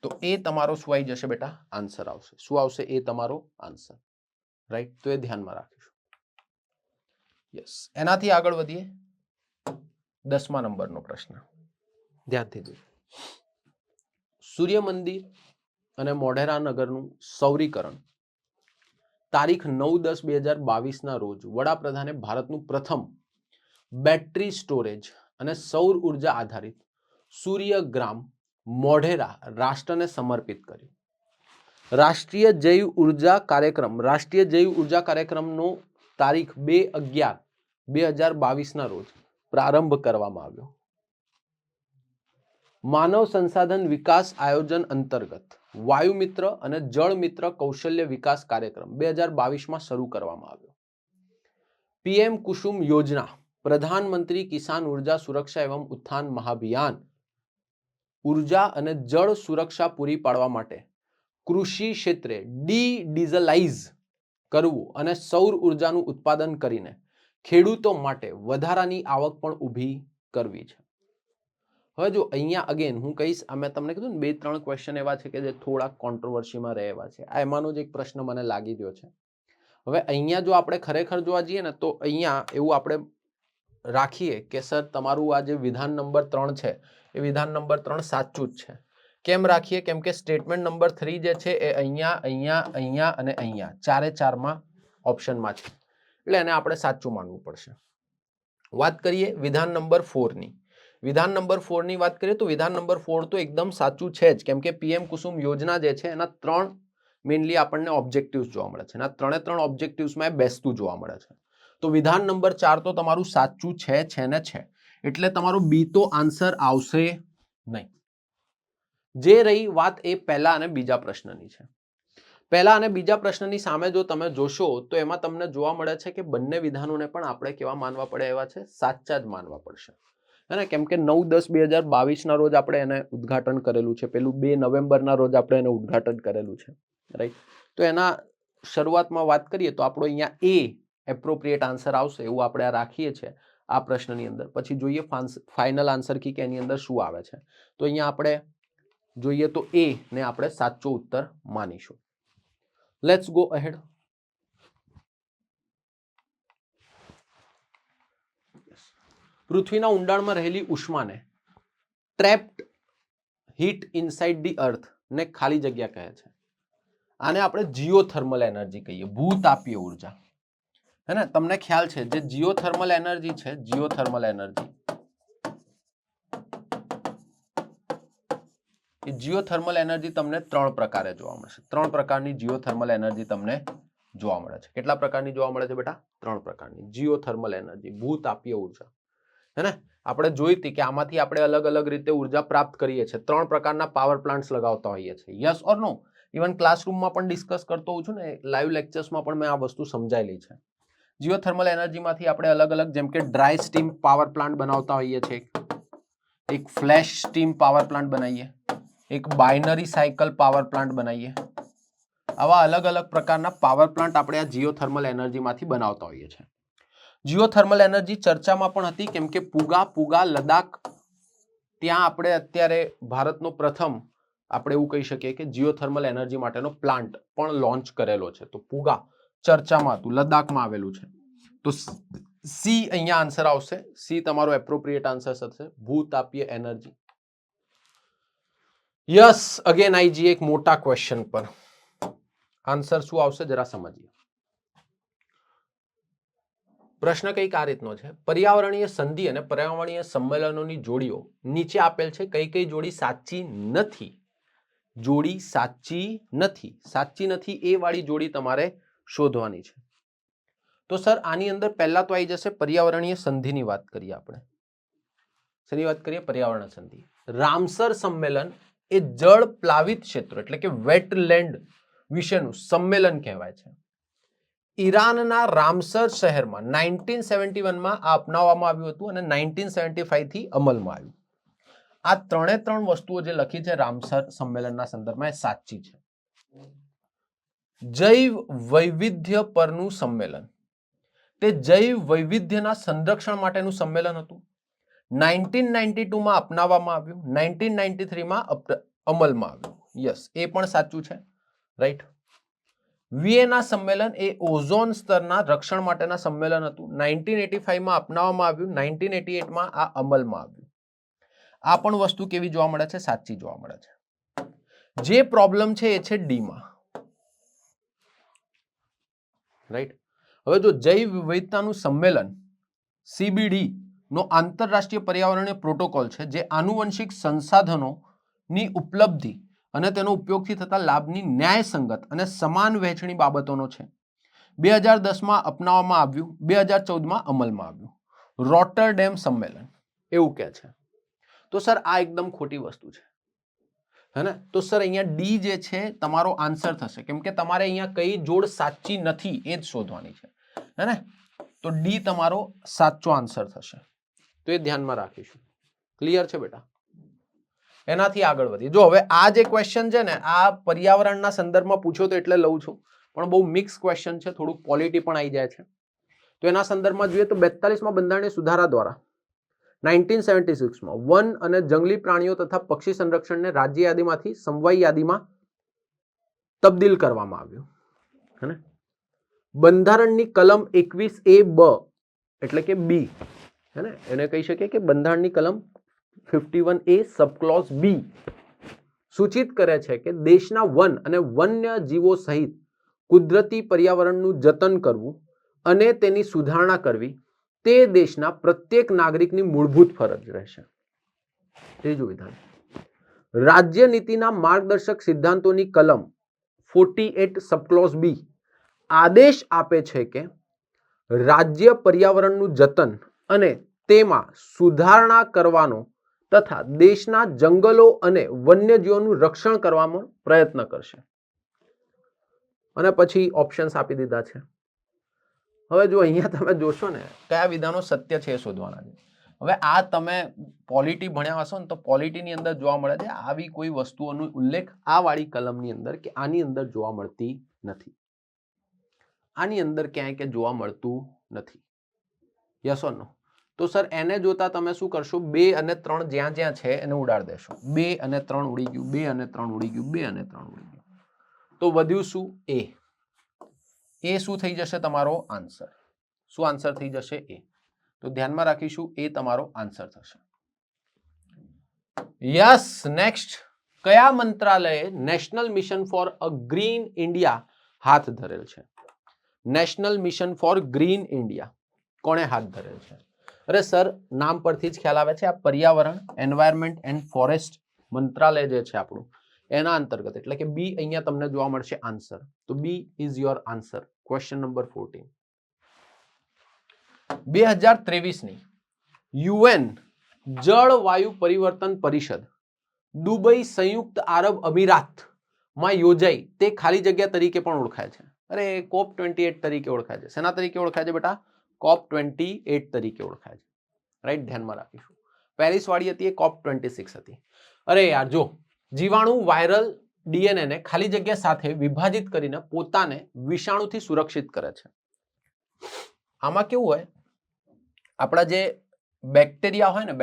તો એ તમારો શું આવી જશે બેટા? આન્સર આવશે. શું આવશે? એ તમારો આન્સર. રાઈટ? તો એ ધ્યાનમાં રાખીશું. યસ. એનાથી આગળ વધીએ. 10મા નંબરનો પ્રશ્ન ધ્યાનથી જોઈએ. સૂર્ય મંદિર અને મોઢેરા નગરનું સૌરીકરણ તારીખ 9/10/2022 રોજ વડાપ્રધાને ભારતનું પ્રથમ બેટરી સ્ટોરેજ અને સૌર ઉર્જા આધારિત સૂર્યગ્રામ મોઢેરા રાષ્ટ્રને સમર્પિત કર્યું. રાષ્ટ્રીય જૈવ ઉર્જા કાર્યક્રમનો તારીખ 2/11/2022 રોજ પ્રારંભ કરવામાં આવ્યો. માનવ સંસાધન વિકાસ આયોજન અંતર્ગત વાયુમિત્ર અને જળમિત્ર કૌશલ્ય વિકાસ કાર્યક્રમ 2022માં શરૂ કરવામાં આવ્યો. પીએમ કુસુમ યોજના પ્રધાનમંત્રી કિસાન ઉર્જા સુરક્ષા એવં ઉત્થાન મહાભિયાન ઉર્જા અને જળ સુરક્ષા પૂરી પાડવા માટે કૃષિ ક્ષેત્રે ડીઝલાઇઝ કરવું અને સૌર ઉર્જાનું ઉત્પાદન કરીને ખેડૂતો માટે વધારાની આવક પણ ઊભી કરવી છે. હવે જો અહીંયા અગેન હું કહીશ, આ મેં તમને કીધું ને 2-3 ક્વેશ્ચન એવા છે કે જે થોડા કોન્ટ્રોવર્સીમાં રહે એવા છે. આ એમાંનો જ એક પ્રશ્ન મને લાગી રહ્યો છે. હવે અહીંયા જો આપણે ખરેખર જોવા જઈએ ને તો અહીંયા એવું આપણે રાખીએ કે સર તમારું આ જે વિધાન નંબર 3 છે એ વિધાન નંબર 3 સાચું જ છે. કેમ રાખીએ? કેમ કે સ્ટેટમેન્ટ નંબર 3 જે છે એ અહીંયા અને અહીંયા 4-4માં ઓપ્શનમાં છે. એટલે એને આપણે સાચું માનવું પડશે. વાત કરીએ વિધાન નંબર 4ની. વિધાન નંબર 4ની વાત કરીએ તો વિધાન નંબર 4 તો એકદમ સાચું છે જ, કેમ કે પીએમ કુસુમ યોજના જે છે એના 3 મેઇનલી આપણને ઓબ્જેક્ટિવ્સ જોવા મળે છે. એના 3 ઓબ્જેક્ટિવ્સમાં એ બેસતું જોવા મળે છે. તો વિધાન નંબર 4 તો તમારું સાચું છે ને છે. એટલે તમારો બી તો આન્સર આવશે નહીં. જે રહી વાત એ પહેલા અને બીજા પ્રશ્નની છે. પહેલા અને બીજા પ્રશ્નની સામે જો તમે જોશો તો એમાં તમને જોવા મળે છે કે બંને વિધાનોને પણ આપણે કેવા માનવા પડે એવા છે, સાચા જ માનવા પડશે. હે ને? કેમ કે 9/10/2022 રોજ આપણે એને ઉદ્ઘાટન કરેલું છે, પેલું 2 નવેમ્બરના રોજ આપણે એને ઉદ્ઘાટન કરેલું છે, રાઈટ? તો એના શરૂઆતમાં વાત કરીએ તો આપણો અહીંયા એ એપ્રોપ્રિએટ આન્સર આવશે એવું આપણે આ રાખીએ છીએ આ પ્રશ્નની અંદર. પછી જોઈએ ફાઇનલ આન્સર કી કે એની અંદર શું આવે છે. તો અહીંયા આપણે જોઈએ તો એ ને આપણે સાચો ઉત્તર માનીશું. Let's go ahead. પૃથ્વીના ઊંડાણમાં રહેલી ઉષ્માને trapped heat inside the earth ને ખાલી જગ્યા કહે છે. આને આપણે જીઓથર્મલ એનર્જી કહીએ, ભૂતાપીય ઉર્જા. હે ને? તમને ખ્યાલ છે જે જીઓથર્મલ એનર્જી છે, જીઓથર્મલ એનર્જી, એ જીઓથર્મલ એનર્જી તમને 3 પ્રકારે જોવા મળશે. 3 પ્રકારની જીઓથર્મલ એનર્જી તમને જોવા મળે છે. કેટલા પ્રકારની જોવા મળે છે બેટા? 3 પ્રકારની જીઓથર્મલ એનર્જી, ભૂતાપીય ઉર્જા. હે ને? આપણે જોઈ હતી કે આમાંથી આપણે અલગ અલગ રીતે ઉર્જા પ્રાપ્ત કરીએ છીએ. 3 પ્રકારના પાવર પ્લાન્ટ્સ લગાવતા હોઈએ છીએ. Yes or no? ઇવન ક્લાસરૂમમાં પણ ડિસ્કસ કરતો હોઉં છું ને, લાઈવ લેક્ચર્સમાં પણ મેં આ વસ્તુ સમજાયેલી છે. જીઓથર્મલ એનર્જીમાંથી આપણે અલગ અલગ, જેમ કે ડ્રાય સ્ટીમ પાવર પ્લાન્ટ બનાવતા હોઈએ છીએ, એક ફ્લેશ સ્ટીમ પાવર પ્લાન્ટ બનાવીએ, એક બાઇનરી સાયકલ પાવર પ્લાન્ટ બનાવીએ. આવા અલગ અલગ પ્રકારના પાવર પ્લાન્ટ આપણે આ જીઓથર્મલ એનર્જીમાંથી બનાવતા હોઈએ છીએ. જીઓથર્મલ એનર્જી ચર્ચામાં પણ હતી, કેમ કે પુગા લદ્દાખ, ત્યાં આપણે અત્યારે ભારતનો પ્રથમ આપણે એવું કહી શકીએ કે જીઓથર્મલ એનર્જી માટેનો પ્લાન્ટ પણ લોન્ચ કરેલો છે. તો પુગા ચર્ચામાં હતું, લદ્દાખમાં આવેલું છે. તો સી અહીંયા આન્સર આવશે. સી તમારો એપ્રોપ્રિએટ આન્સર થશે, ભૂતાપીય એનર્જી. યસ, અગેન આઈ જઈએ એક મોટા ક્વેશ્ચન પર. આન્સર શું આવશે જરા સમજીએ. પ્રશ્ન કંઈક આ રીતનો છે, પર્યાવરણીય સંધિ અને પર્યાવરણીય સંમેલનોની જોડીઓ નીચે આપેલ છે, કઈ કઈ જોડી સાચી નથી? જોડી સાચી નથી, સાચી નથી એ વાળી જોડી તમારે શોધવાની છે. તો સર આની અંદર પહેલા તો આવી જશે પર્યાવરણીય સંધિની વાત કરીએ આપણે. શેની વાત કરીએ? પર્યાવરણ સંધિ. રામસર સંમેલન એ જળ પ્લાવિત ક્ષેત્રો એટલે કે વેટલેન્ડ વિશેનું સંમેલન કહેવાય છે. ઈરાનના રામસર શહેરમાં 1971માં આ અપનાવવામાં આવ્યું હતું અને 1975 થી અમલમાં આવ્યું. આ 3 વસ્તુઓ જે લખી છે રામસર સંમેલનના સંદર્ભમાં એ સાચી છે. જૈવ વૈવિધ્ય પરનું સંમેલન, તે જૈવ વૈવિધ્યના સંરક્ષણ માટેનું સંમેલન હતું. 1992માં અપનાવવામાં આવ્યું, 1993માં અમલમાં આવ્યું. યસ, એ પણ સાચું છે, રાઈટ. વિયેના સંમેલન એ ઓઝોન સ્તરના રક્ષણ માટેના સંમેલન હતું. 1985માં અપનાવવામાં આવ્યું, 1988માં આ અમલમાં આવ્યું. આ પણ વસ્તુ કેવી જોવા મળે છે? સાચી જોવા મળે છે. જે પ્રોબ્લેમ છે એ છે ડીમાં, રાઈટ. હવે જો જૈવ વિવિધતાનું સંમેલન CBD નો આંતરરાષ્ટ્રીય પર્યાવરણીય પ્રોટોકોલ છે, જે આનુવંશિક સંસાધનોની ઉપલબ્ધિ અને તેનો ઉપયોગથી થતા લાભની ન્યાયસંગત અને સમાન વહેંચણી બાબતોનો છે. 2010માં અપનાવવામાં આવ્યું, 2014માં અમલમાં આવ્યું. રોટરડેમ સંમેલન એવું કહે છે. તો સર આ એકદમ ખોટી વસ્તુ છે, હે ને? તો સર અહીંયા ડી જે છે તમારો આન્સર થશે, કેમ કે તમારે અહીંયા કઈ જોડ સાચી નથી એ જ શોધવાની છે, હે ને? તો ડી તમારો સાચો આન્સર થશે. તો એ ધ્યાનમાં રાખીશું. ક્લિયર છે બેટા? એનાથી આગળ વધીએ. જો હવે આ જે ક્વેશ્ચન છે ને, આ પર્યાવરણના સંદર્ભમાં પૂછ્યો તો એટલે લઉં છું, પણ બહુ મિક્સ ક્વેશ્ચન છે, થોડુંક પોલિટી પણ આવી જાય છે. તો એના સંદર્ભમાં જોઈએ તો 42માં બંધારણીય સુધારા દ્વારા 1976માં વન અને જંગલી પ્રાણીઓ તથા પક્ષી સંરક્ષણને રાજ્ય યાદીમાંથી સમવાય યાદીમાં તબદીલ કરવામાં આવ્યું, હે ને? બંધારણની કલમ 21A(બ) એટલે કે બી, હે ને? એને કહી શકીએ કે બંધારણની કલમ 51A સબક્લોઝ બી સૂચિત કરે છે કે દેશના વન અને વન્ય જીવો સહિત કુદરતી પર્યાવરણનું જતન કરવું અને તેની સુધારણા કરવી તે દેશના પ્રત્યેક નાગરિકની મૂળભૂત ફરજ રહેશે. ત્રીજું વિધાન, રાજ્ય નીતિના માર્ગદર્શક સિદ્ધાંતોની કલમ 48 સબક્લોઝ બી આદેશ આપે છે કે રાજ્ય પર્યાવરણનું જતન અને તેમાં સુધારણા કરવાનો તથા દેશના જંગલો અને વન્યજીવોનું રક્ષણ કરવામાં પ્રયત્ન કરશે. અને પછી ઓપ્શન્સ આપી દીધા છે. હવે જો અહીંયા તમે જોશો ને કયા વિધાનો સત્ય છે એ શોધવાના છે. હવે આ તમે પોલિટી ભણ્યા હશો ને તો પોલિટીની અંદર જોવા મળે છે આવી કોઈ વસ્તુઓનો ઉલ્લેખ આ વાળી કલમની અંદર કે આની અંદર જોવા મળતી નથી. આની અંદર ક્યાંય કે જોવા મળતું નથી. યસ ઓર નો? તો સર એને જોતા તમે શું કરશો? 2 અને 3 જ્યાં જ્યાં છે એને ઉડાડી દેશો. 2 અને 3 ઉડી ગયું, 2 અને 3 ઉડી ગયું, 2 અને 3 ઉડી ગયું. તો વધ્યું શું? એ. એ શું થઈ જશે તમારો આન્સર? શું આન્સર થઈ જશે? એ. તો ધ્યાનમાં રાખીશું એ તમારો આન્સર થશે. યસ. નેક્સ્ટ, કયા મંત્રાલયે national mission for a green India હાથ ધરેલ છે? National mission for green India કોણે હાથ ધરેલ છે? અરે સર, નામ પરથી જ ખ્યાલ આવે છે આ પર્યાવરણ, એન્વાયરમેન્ટ એન્ડ ફોરેસ્ટ મંત્રાલય જે છે આપણું એના અંતર્ગત, એટલે કે બી અહીંયા તમને જોવા મળશે આન્સર. તો B is your answer. Question number 14. 2023 ની યુએન જળવાયુ પરિવર્તન પરિષદ દુબઈ સંયુક્ત આરબ અમીરાતમાં યોજાઈ તે ખાલી જગ્યા તરીકે પણ ઓળખાય છે. અરે COP28 તરીકે ઓળખાય છે. શેના તરીકે ઓળખાય છે બેટા? COP28 તરીકે ઓળખાય છે. રાઈટ, ધ્યાનમાં રાખીશું. પેરિસ વાળી હતી એ COP26 હતી. અરે યાર જો, જીવાણુ વાયરલ ડીએનએ ને ખાલી જગ્યા સાથે વિભાજિત કરીને પોતાને વિષાણુથી સુરક્ષિત કરે છે. આમાં કેવું હોય, આપણા જે બેક્ટેરિયા હોય ને,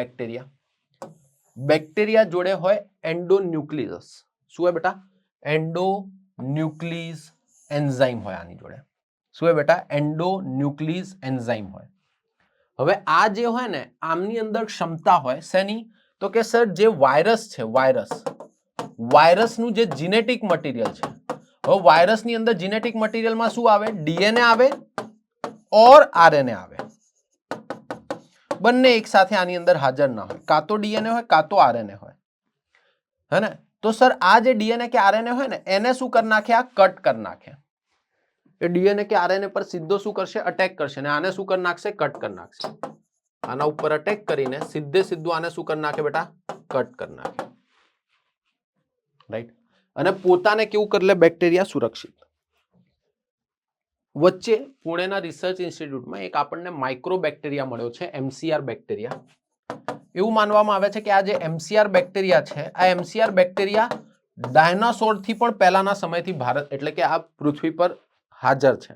બેક્ટેરિયા જોડે હોય એન્ડોન્યુક્લિયસ. શું હોય બેટા? એન્ડોન્યુક્લિયસ એન્ઝાઇમ હોય આની જોડે. શું હોય બેટા? એન્ડોન્યુક્લિયસ એન્ઝાઇમ હોય. હવે આ જે હોય ને આમની અંદર ક્ષમતા હોય શેની? તો કે સર જે વાયરસ છે, વાયરસનું જે જીનેટિક મટીરિયલ છે, હવે વાયરસની અંદર જીનેટિક મટીરિયલમાં શું આવે? ડીએનએ આવે ઓર આરએનએ આવે. બંને એક સાથે આની અંદર હાજર ના હોય. કાં તો ડીએનએ હોય કાં તો આરએનએ હોય. હે ને? તો સર આ જે ડીએનએ કે આરએનએ હોય ને એને શું કરી નાખે? આ કટ કરી નાખે. એ ડીએનએ કે આરએનએ પર સીધો શું કરશે? અટેક કરશે. અને આને શું કરી નાખશે? કટ કરી નાખશે. આના ઉપર અટેક કરીને સીધું આને શું કરી નાખે બેટા? કટ કરી નાખે. રાઈટ. અને પોતાને કેવું કરી લે બેક્ટેરિયા? સુરક્ષિત. વચ્ચે પુણેના રિસર્ચ ઇન્સ્ટિટ્યૂટમાં એક આપણને માઇક્રો બેક્ટેરિયા મળ્યો છે, MCR બેક્ટેરિયા. એવું માનવામાં આવે છે કે આ જે MCR બેક્ટેરિયા છે, આ MCR બેક્ટેરિયા ડાયનાસોરથી પણ પહેલાના સમયથી ભારત એટલે કે આ પૃથ્વી પર હાજર છે.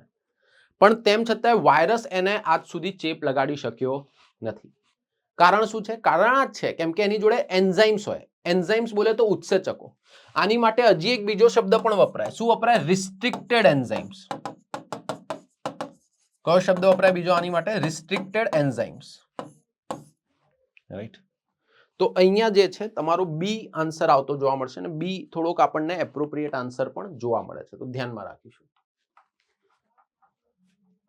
પણ તેમ છતાં વાયરસ એને આજ સુધી ચેપ લગાડી શક્યો નથી. કારણ શું છે? કારણ આ જ છે કેમ કે એની જોડે એન્ઝાઇમ્સ હોય. એન્ઝાઇમ્સ બોલે તો ઉત્સેચકો. આની માટે હજી એક બીજો શબ્દ પણ વપરાય. શું વપરાય? Restricted enzymes. કયો શબ્દ વપરાય બીજો આની માટે? Restricted enzymes. રાઈટ. તો અહીંયા જે છે તમારો બી આન્સર આવતો જોવા મળશે અને બી થોડોક આપણને એપ્રોપ્રિએટ આન્સર પણ જોવા મળે છે. તો ધ્યાનમાં રાખીશું.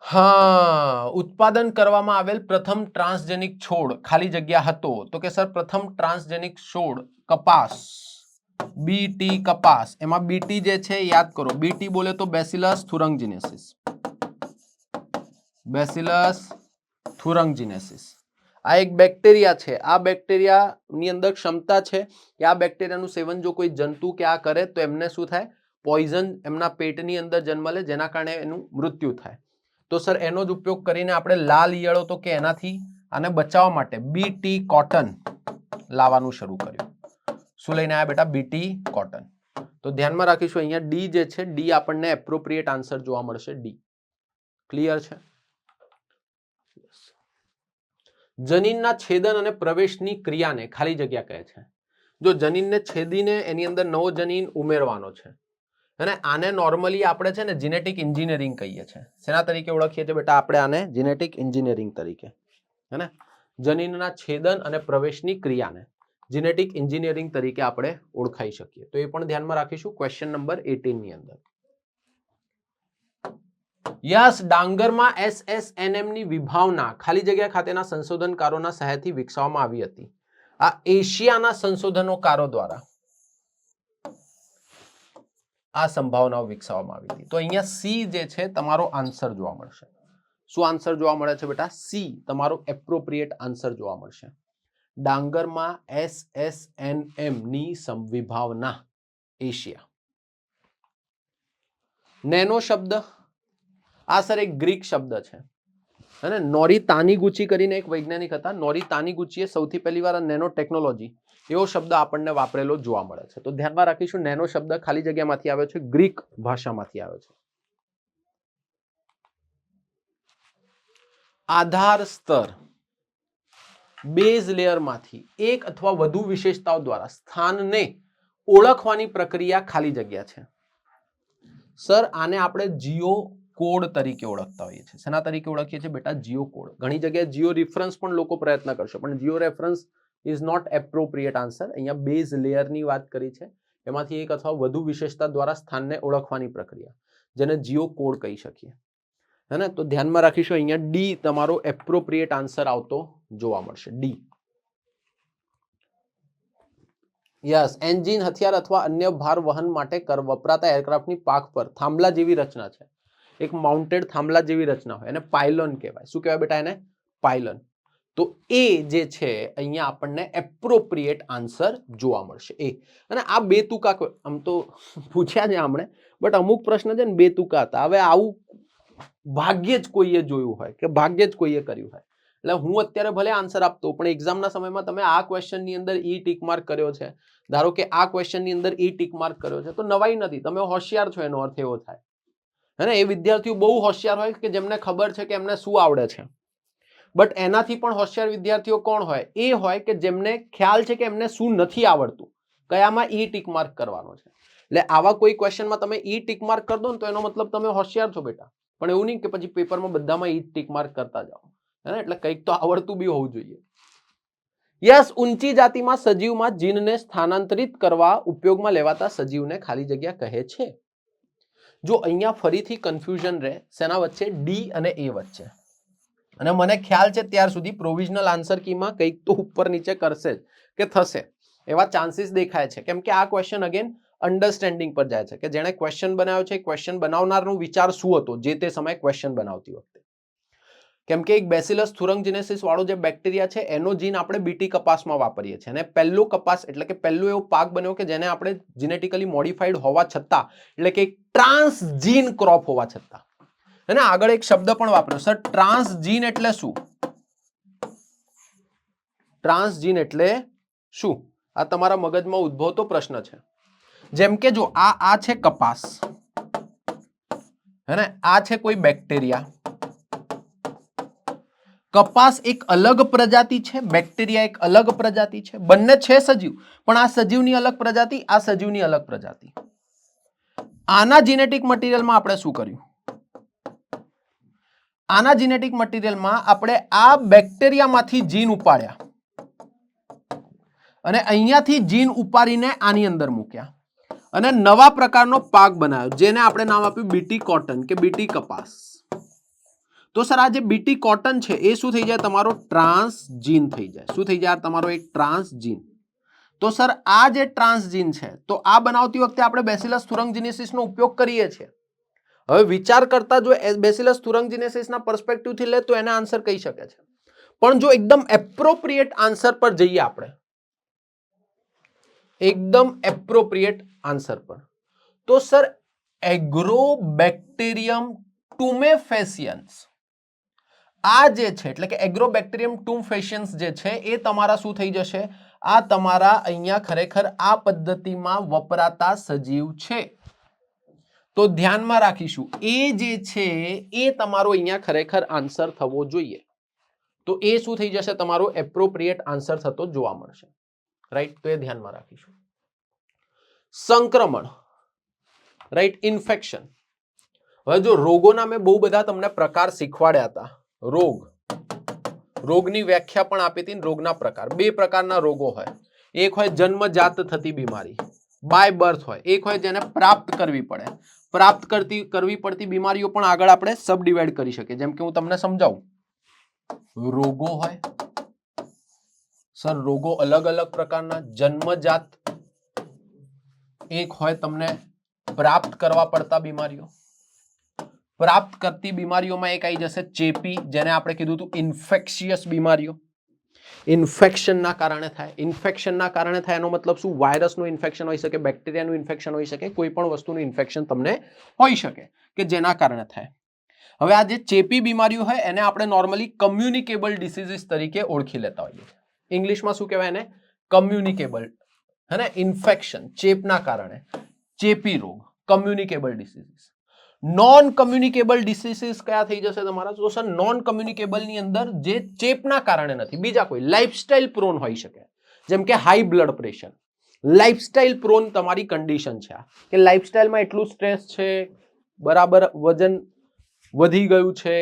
હા, ઉત્પાદન કરવામાં આવેલ પ્રથમ ટ્રાન્સજેનિક છોડ ખાલી જગ્યા હતો. તો કે સર પ્રથમ ટ્રાન્સજેનિક છોડ કપાસ, બીટી કપાસ. એમાં બીટી જે છે યાદ કરો. બીટી બોલે તો બેસિલસ થુરંગજીનેસિસ. બેસિલસ થુરંગજીનેસિસ. આ એક બેક્ટેરિયા છે. આ બેક્ટેરિયાની અંદર ક્ષમતા છે કે આ બેક્ટેરિયાનું સેવન જો કોઈ જંતુ કે આ કરે તો એમને શું થાય? પોઈઝન એમના પેટની અંદર જન્મ લે, જેના કારણે એનું મૃત્યુ થાય. તો સર એનો જ ઉપયોગ કરીને આપણે લાલ ઈયળો તો કે એનાથી આને બચાવવા માટે બીટી કોટન લાવવાનું શરૂ કર્યું. શું લઈને આવ્યા બેટા? BT cotton. તો ધ્યાનમાં રાખીશું અહીંયા ડી જે છે, ડી આપણને એપ્રોપ્રિએટ આન્સર જોવા મળશે. ડી ક્લિયર છે? જનીનના છેદન અને પ્રવેશની ક્રિયાને ખાલી જગ્યા કહે છે. જો જનીનને છેદીને એની અંદર નવો જનીન ઉમેરવાનો છે અને આને નોર્મલી આપણે છે ને જીનેટિક એન્જિનિયરિંગ કહીએ છીએ. શેના તરીકે ઓળખીએ છીએ બેટા આપણે આને? જીનેટિક એન્જિનિયરિંગ તરીકે. હે ને? જનીનના છેદન અને પ્રવેશની ક્રિયાને જીનેટિક એન્જિનિયરિંગ તરીકે આપણે ઓળખાઈ શકીએ. તો એ પણ ધ્યાનમાં રાખીશું ક્વેશ્ચન નંબર 18 ની અંદર. યસ, ડાંગરમાં SSNM ની વિભાવના ખાલી જગ્યા ખાતેના સંશોધનકારોના સહાયથી વિકસાવવામાં આવી હતી. આ એશિયાના સંશોધનકારો દ્વારા આ સંભાવનાઓ વિકસાવવામાં આવી હતી. તો અહીંયા સી જે છે તમારો આન્સર જોવા મળશે. શું આન્સર જોવા મળે છે બેટા? સી તમારો એપ્રોપ્રિએટ આન્સર જોવા મળશે. ડાંગરમાં SSNM ની સંવિભાવના એશિયા. નેનો શબ્દ આ સર એક ગ્રીક શબ્દ છે અને નોરી તાનીગુચી કરીને એક વૈજ્ઞાનિક હતા. નોરી તાનીગુચીએ સૌથી પહેલી વાર નેનો ટેકનોલોજી એવો શબ્દ આપણને વાપરેલો જોવા મળે છે. તો ધ્યાનમાં રાખીશું નેનો શબ્દ ખાલી જગ્યામાંથી આવ્યો છે, ગ્રીક ભાષામાંથી આવ્યો છે. આધાર સ્તર બેઝ લેયરમાંથી એક અથવા વધુ વિશેષતાઓ દ્વારા સ્થાનને ઓળખવાની પ્રક્રિયા ખાલી જગ્યા છે. સર આને આપણે જીઓ કોડ તરીકે ઓળખતા હોઈએ છીએ. શેના તરીકે ઓળખીએ છીએ બેટા? Geo code. ઘણી જગ્યાએ જીઓ રેફરન્સ પણ લોકો પ્રયત્ન કરશે, પણ geo reference is not appropriate answer. અહીંયા બેઝ લેયરની વાત કરી છે, એમાંથી એક અથવા વધુ વિશેષતા દ્વારા સ્થાનને ઓળખવાની પ્રક્રિયા, જેને જીઓ કોડ કહી શકીએ. હે ને? તો ધ્યાનમાં રાખીશું અહીંયા ડી તમારો એપ્રોપ્રિએટ આન્સર આવતો જોવા મળશે. ડી. યસ, એન્જિન, હથિયાર અથવા અન્ય ભાર વહન માટે વપરાતા એરક્રાફ્ટની પાખ પર થાંભલા જેવી રચના છે. એક માઉન્ટેડ થાંભલા જેવી રચના હોય એને પાયલોન કહેવાય. શું કહેવાય બેટા એને? પાયલોન. તો એ જે છે અહીંયા આપણને એપ્રોપ્રિએટ આન્સર જોવા મળશે. એ. અને આ બે તુકા આમ તો પૂછ્યા છે આમણે, બટ અમુક પ્રશ્ન છે ને બે તુકા હતા. હવે આવું ભાગ્યે જ કોઈએ જોયું હોય કે ભાગ્યે જ કોઈએ કર્યું હોય. એટલે હું અત્યારે ભલે આન્સર આપતો પણ એક્ઝામના સમયમાં તમે આ ક્વેશ્ચનની અંદર ઈ ટીક માર્ક કર્યો છે, ધારો કે આ ક્વેશ્ચનની અંદર ઈ ટીક માર્ક કર્યો છે, તો નવાઈ નથી, તમે હોશિયાર છો એનો અર્થ એવો થાય. હે ને? એ વિદ્યાર્થીઓ બહુ હોશિયાર હોય કે જેમને ખબર છે કે એમને શું આવડે છે. બટ એનાથી પણ હોશિયાર વિદ્યાર્થીઓ કોણ હોય? એ હોય કે જેમને ખ્યાલ છે કે એમને શું નથી આવડતું, કયામાં ઈ ટીક માર્ક કરવાનો છે. એટલે આવા કોઈ ક્વેશ્ચનમાં તમે ઈ ટીક માર્ક કરી દો ને તો એનો મતલબ તમે હોશિયાર છો બેટા. પણ એવું નહીં કે પછી પેપરમાં બધામાં ઈ ટીક માર્ક કરતા જાઓ. એટલે કંઈક તો આવડતું બી હોવું જોઈએ. યસ, ઊંચી જાતિમાં સજીવમાં જીનને સ્થાનાંતરિત કરવા ઉપયોગમાં લેવાતા સજીવને ખાલી જગ્યા કહે છે. જો અહીંયા ફરીથી કન્ફ્યુઝન રહે શેના વચ્ચે? ડી અને એ વચ્ચે. અને મને ખ્યાલ છે ત્યાર સુધી પ્રોવિઝનલ આન્સર કીમાં કંઈક તો ઉપર નીચે કરશે જ કે થશે એવા ચાન્સીસ દેખાય છે. કેમ કે આ ક્વેશ્ચન અગેન અન્ડરસ્ટેન્ડિંગ પર જાય છે કે જેણે ક્વેશ્ચન બનાવ્યો છે, ક્વેશ્ચન બનાવનારનો વિચાર શું હતો જે તે સમયે ક્વેશ્ચન બનાવતી વખતે. કેમ કે એક બેસિલસ થુરંગજિનેસિસ વાળો જે બેક્ટેરિયા છે એનો જીન આપણે બીટી કપાસમાં વાપરીએ છીએ અને પહેલો કપાસ એટલે કે પહેલો એવો પાક બન્યો કે જેને આપણે જીનેટિકલી મોડિફાઈડ હોવા છતાં એટલે કે એક ટ્રાન્સજીન ક્રોપ હોવા છતાં અને આગળ એક શબ્દ પણ વાપર્યો સર, ટ્રાન્સજીન એટલે શું? ટ્રાન્સજીન એટલે શું? આ તમારા મગજમાં ઉદ્ભવતો પ્રશ્ન છે. જેમ કે જો આ છે કપાસ, હે ને? આ છે કોઈ બેક્ટેરિયા. કપાસ એક અલગ પ્રજાતિ છે, બેક્ટેરિયા એક અલગ પ્રજાતિ છે, બંને છે સજીવ, પણ આ સજીવની અલગ પ્રજાતિ, આ સજીવની અલગ પ્રજાતિ. આના જીનેટિક મટીરિયલમાં આપણે શું કર્યું? આના જીનેટિક મટીરિયલમાં આપણે આ બેક્ટેરિયામાંથી જીન ઉપાડ્યા અને અહીંયાથી જીન ઉપાડીને આની અંદર મૂક્યા અને નવા પ્રકારનો પાક બનાવ્યો જેને આપણે નામ આપ્યું બીટી કોટન કે બીટી કપાસ. તો સર આ જે બીટી કોટન છે એ શું થઈ જાય? તમારો ટ્રાન્સજીન થઈ જાય. શું થઈ જાય? તમારો એક ટ્રાન્સજીન. તો સર આ જે ટ્રાન્સજીન છે તો આ બનાવતી વખતે આપણે બેસિલસ થુરંગજિનેસિસનો ઉપયોગ કરીએ છીએ. હવે વિચાર કરતા જો બેસિલસ થુરંગજિનેસિસના પર્સપેક્ટિવથી લે તો એને આન્સર કહી શકે છે. પણ જો એકદમ એપ્રોપ્રિએટ આન્સર પર જઈએ આપણે, એકદમ એપ્રોપ્રિએટ આન્સર પર, તો સર એગ્રોબેક્ટેરિયમ ટુમેફેસિયન્સ આ જે છે એટલે કે એગ્રોબેક્ટેરિયમ ટુમેફેસિયન્સ જે છે એ તમારા શું થઈ જશે? આ તમારા અહીંયા ખરેખર આ પદ્ધતિમાં વપરાતા સજીવ છે. તો ધ્યાનમાં રાખીશું એ જે છે એ તમારો અહીંયા ખરેખર આન્સર થવો જોઈએ. તો એ શું થઈ જશે? તમારો એપ્રોપ્રિએટ આન્સર થતો જોવા મળશે. રાઈટ? તો એ ધ્યાનમાં રાખીશું. સંક્રમણ, રાઈટ? ઇન્ફેક્શન. હવે જો રોગોના મેં બહુ બધા તમને પ્રકાર શીખવાડ્યા હતા. રોગની વ્યાખ્યા પણ આપી હતી. રોગના પ્રકાર, બે પ્રકારના રોગો હોય. એક હોય જન્મજાત થતી બીમારી, બાય બર્થ હોય. એક હોય જેને પ્રાપ્ત કરવી પડે. પ્રાપ્ત કરવી પડતી બીમારીઓ પણ આગળ આપણે સબ ડિવાઈડ કરી શકીએ. જેમ કે હું તમને સમજાવું. રોગો હોય સર, રોગો અલગ અલગ પ્રકારના. જન્મજાત એક હોય તમને પ્રાપ્ત કરવા પડતા બીમારીઓ. પ્રાપ્ત કરતી બીમારીઓમાં એક આવી જશે ચેપી, જેને આપણે કીધું હતું ઇન્ફેક્શિયસ બીમારીઓ, ઇન્ફેક્શનના કારણે થાય. ઇન્ફેક્શનના કારણે થાય એનો મતલબ શું? વાયરસનું ઇન્ફેક્શન હોઈ શકે, બેક્ટેરિયાનું ઇન્ફેક્શન હોઈ શકે, કોઈ પણ વસ્તુનું ઇન્ફેક્શન તમને હોઈ શકે કે જેના કારણે થાય. હવે આ જે ચેપી બીમારીઓ હોય એને આપણે નોર્મલી કમ્યુનિકેબલ ડિસીઝીસ તરીકે ઓળખી લેતા હોઈએ. ઇંગ્લિશમાં શું કહેવાય એને? કમ્યુનિકેબલ, હે ને? ઇન્ફેક્શન, ચેપના કારણે, ચેપી રોગ, communicable diseases. Non communicable diseases કયા થઈ જશે તમારા? તો સર નોન કમ્યુનિકેબલ ની અંદર જે ચેપના કારણે નથી, બીજા કોઈ લાઇફસ્ટાઇલ પ્રોન હોઈ શકે, જેમ કે high blood pressure. Lifestyle prone તમારી કન્ડિશન છે આ, કે લાઇફસ્ટાઇલમાં એટલું સ્ટ્રેસ છે, બરાબર વજન વધી ગયું છે,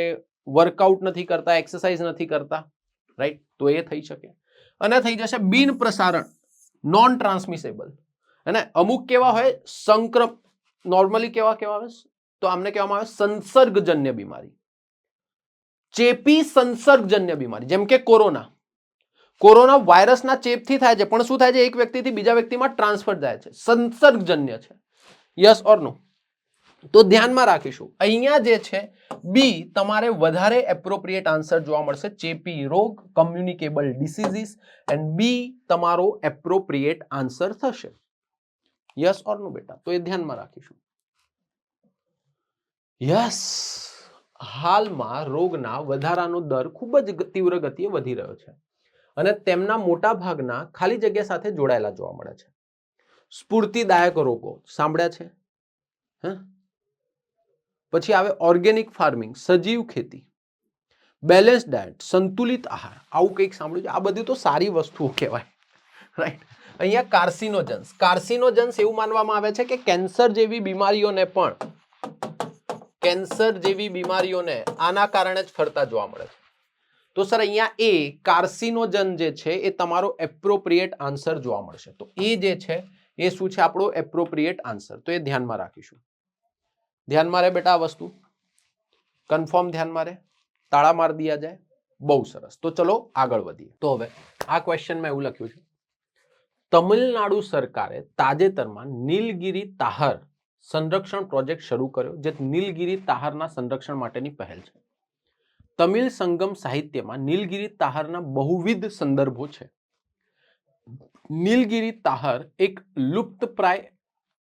વર્કઆઉટ નથી કરતા, એક્સરસાઇઝ નથી કરતા, રાઈટ? તો એ થઈ શકે. અને થઈ જશે બિન પ્રસારણ, નોન ટ્રાન્સમિસેબલ. અને અમુક કેવા હોય નોર્મલી કેવા આવે? તો આમને કહેવામાં આવે સંસર્ગજન્ય બીમારી, ચેપી સંસર્ગજન્ય બીમારી. જેમ કે કોરોના વાયરસના ચેપથી થાય છે, પણ શું થાય છે? એક વ્યક્તિથી બીજા વ્યક્તિમાં ટ્રાન્સફર થાય છે, સંસર્ગજન્ય છે. યસ ઓર નો? તો ધ્યાનમાં રાખીશું. અહીંયા જે છે બી તમારે વધારે એપ્રોપ્રિએટ આન્સર જોવા મળશે, ચેપી રોગ, કમ્યુનિકેબલ ડિસીઝીસ, એન્ડ બી તમારો એપ્રોપ્રિએટ આન્સર થશે. યસ ઓર નો બેટા? તો એ ધ્યાનમાં રાખીશું. યસ, હાલમાં રોગના વધારાનો દર ખૂબ જ તીવ્ર ગતિએ વધી રહ્યો છે અને તેમના મોટા ભાગના ખાલી જગ્યા સાથે જોડાયેલા જોવા મળે છે. સ્ફૂર્તિદાયક રોગો સાંભળ્યા છે? પછી આવે ઓર્ગેનિક ફાર્મિંગ, સજીવ ખેતી, બેલેન્સ ડાયટ, સંતુલિત આહાર. આવું કંઈક સાંભળ્યું છે? આ બધી તો સારી વસ્તુઓ કહેવાય, રાઈટ? અહીંયા કાર્સિનોજન્સ એવું માનવામાં આવે છે કે કેન્સર જેવી બીમારીઓને આના કારણે જ ફરતા જોવા મળે છે. તો સર અહીંયા એ કાર્સિનોજન જે છે એ તમારો એપ્રોપ્રિએટ આન્સર જોવા મળશે. તો એ જે છે એ શું છે? આપણો એપ્રોપ્રિએટ આન્સર. તો એ ધ્યાનમાં રાખીશું. ધ્યાનમાં રહે બેટા આ વસ્તુ, કન્ફર્મ ધ્યાનમાં રહે, તાળા માર દિયા જાય. બહુ સરસ. તો ચલો આગળ વધીએ. તો હવે આ ક્વેશ્ચનમાં એવું લખ્યું છે, તમિલનાડુ સરકારે તાજેતરમાં નીલગિરી તાહર સંરક્ષણ પ્રોજેક્ટ શરૂ કર્યો, જે નીલગિરી તાહરના સંરક્ષણ માટેની પહેલ છે. તમિલ સંગમ સાહિત્યમાં નીલગિરી તાહરના બહુવિધ સંદર્ભો છે. નીલગિરી તાહર એક લુપ્તપ્રાય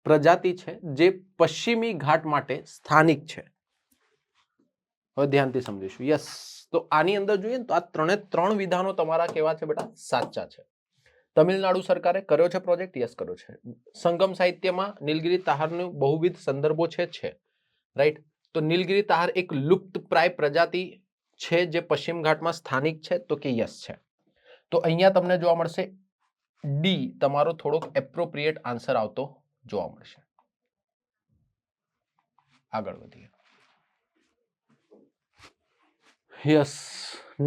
પ્રજાતિ છે જે પશ્ચિમી ઘાટ માટે સ્થાનિક છે. હવે ધ્યાનથી સમજીશું. યસ, તો આની અંદર જોઈએ ને તો આ ત્રણ વિધાનો તમારા કેવા છે બેટા? સાચા છે. તમિલનાડુ સરકારે કર્યો છે પ્રોજેક્ટ? યસ, કર્યો છે. સંગમ સાહિત્યમાં નીલગિરી તાહરનું બહુવિધ સંદર્ભો છે, રાઈટ? તો નીલગિરી તાહર એક લુપ્તપ્રાય પ્રજાતિ છે જે પશ્ચિમ ઘાટમાં સ્થાનિક છે, તો કે યસ છે. તો અહીંયા તમને જોવા મળશે ડી તમારો થોડોક એપ્રોપ્રિએટ આન્સર આવતો જોવા મળશે. આગળ વધીએ. યસ,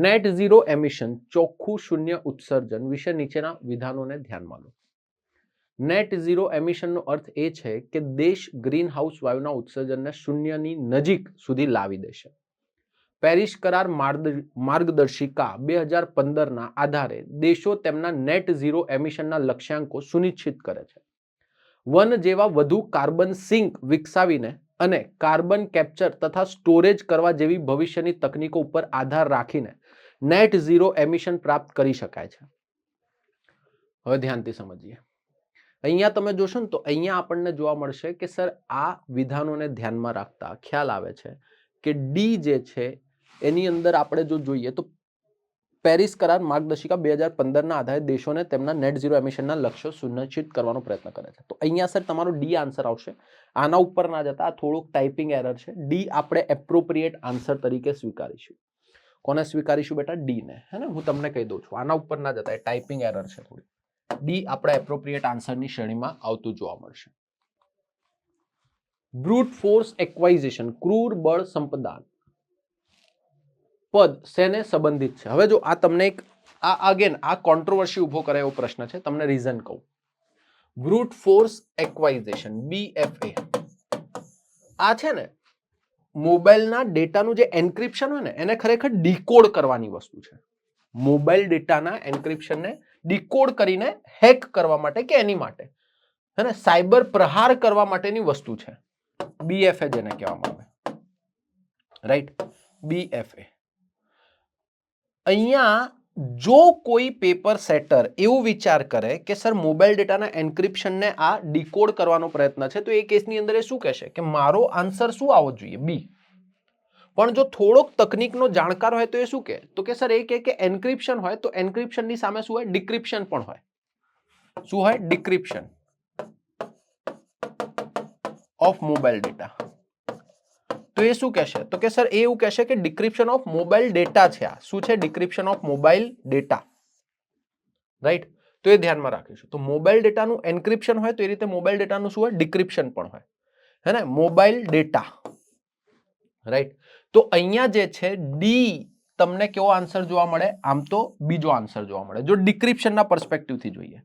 નેટ ઝીરો એમિશન, ચોખ્ખું શૂન્ય ઉત્સર્જન વિશે નીચેના વિધાનોને ધ્યાનમાં લો. નેટ ઝીરો એમિશનનો અર્થ એ છે કે દેશ ગ્રીન હાઉસ વાયુના ઉત્સર્જનને શૂન્યની નજીક સુધી લાવી દેશે. પેરિસ કરાર માર્ગદર્શિકા 2015ના આધારે દેશો તેમના નેટ ઝીરો એમિશનના લક્ષ્યાંકો સુનિશ્ચિત કરે છે. વન જેવા વધુ કાર્બન સિંક વિકસાવીને અને કાર્બન કેપ્ચર તથા સ્ટોરેજ કરવા જેવી ભવિષ્યની તકનીકો ઉપર આધાર રાખીને નેટ ઝીરો એમિશન પ્રાપ્ત કરી શકાય છે. હવે ધ્યાનથી સમજીએ. અહીંયા તમે જોશો ને તો અહીંયા આપણને જોવા મળશે કે સર આ વિધાનોને ધ્યાનમાં રાખતા ખ્યાલ આવે છે કે ડી જે છે એની અંદર આપણે જો જોઈએ તો પેરિસ કરાર માર્ગદર્શિકા 2015ના આધારે દેશોને તેમના નેટ ઝીરો એમિશનના લક્ષ્યો સુનિશ્ચિત કરવાનો પ્રયત્ન કરે છે. તો અહીંયા સર તમારો ડી આન્સર આવશે. આના ઉપર ના જતા આ થોડુંક ટાઈપિંગ એરર છે. ડી આપણે એપ્રોપ્રિએટ આન્સર તરીકે સ્વીકારીશું. કોને સ્વીકારીશું બેટા? ડી ને, હે ને? હું તમને કહી દઉં છું, આના ઉપર ના જતા, ટાઈપિંગ એરર છે થોડી. ડી આપણા એપ્રોપ્રિએટ આન્સરની શ્રેણીમાં આવતું જોવા મળશે. બ્રૂટ ફોર્સ એક્વાઇઝિશન, ક્રૂર બળ સંપદાન પદ શેને સંબંધિત છે? હવે જો આ તમને એક આ કોન્ટ્રોવર્સી ઉભો કરે એવો પ્રશ્ન છે, તમને રીઝન કહું. બ્રૂટ ફોર્સ એક્વાઇઝિશન BFA આ છે ને મોબાઈલના ડેટાનું જે એન્ક્રિપ્શન હોય ને એને ખરેખર ડીકોડ કરવાની વસ્તુ છે. મોબાઈલ ડેટાના એન્ક્રિપ્શનને ડીકોડ કરીને હેક કરવા માટે કે એની માટે, હે ને, સાયબર પ્રહાર કરવા માટેની વસ્તુ છે BFA જેને કહેવામાં આવે. Right, BFA. અહીંયા જો કોઈ પેપર સેટર એવું વિચાર કરે કે સર મોબાઈલ ડેટાના એન્ક્રિપ્શનને આ ડીકોડ કરવાનો પ્રયત્ન છે, તો એ કેસની અંદર એ શું કહેશે કે મારો આન્સર શું આવવો જોઈએ? બી. પણ જો થોડોક તકનીકનો જાણકાર હોય તો એ શું કહે? તો કે સર એ કહે કે એન્ક્રિપ્શન હોય તો એન્ક્રિપ્શનની સામે શું હોય? ડિક્રિપ્શન પણ હોય. શું હોય? Decryption of mobile data. તો એ શું કહેશે? તો કે સર એ એવું કહેશે કે ડિક્રિપ્શન ઓફ મોબાઈલ ડેટા છે. આ શું છે? Decryption of mobile data. Right, તો એ ધ્યાનમાં રાખીશું. તો મોબાઈલ ડેટાનું એન્ક્રિપ્શન હોય તો એ રીતે મોબાઈલ ડેટાનું શું હોય? ડિક્રિપ્શન પણ હોય, હે ને? Mobile data. રાઈટ, તો અહીંયા જે છે ડી તમને કેવો આન્સર જોવા મળે? આમ તો બીજો આન્સર જોવા મળે જો ડિક્રિપ્શનના પર્સપેક્ટિવથી જોઈએ.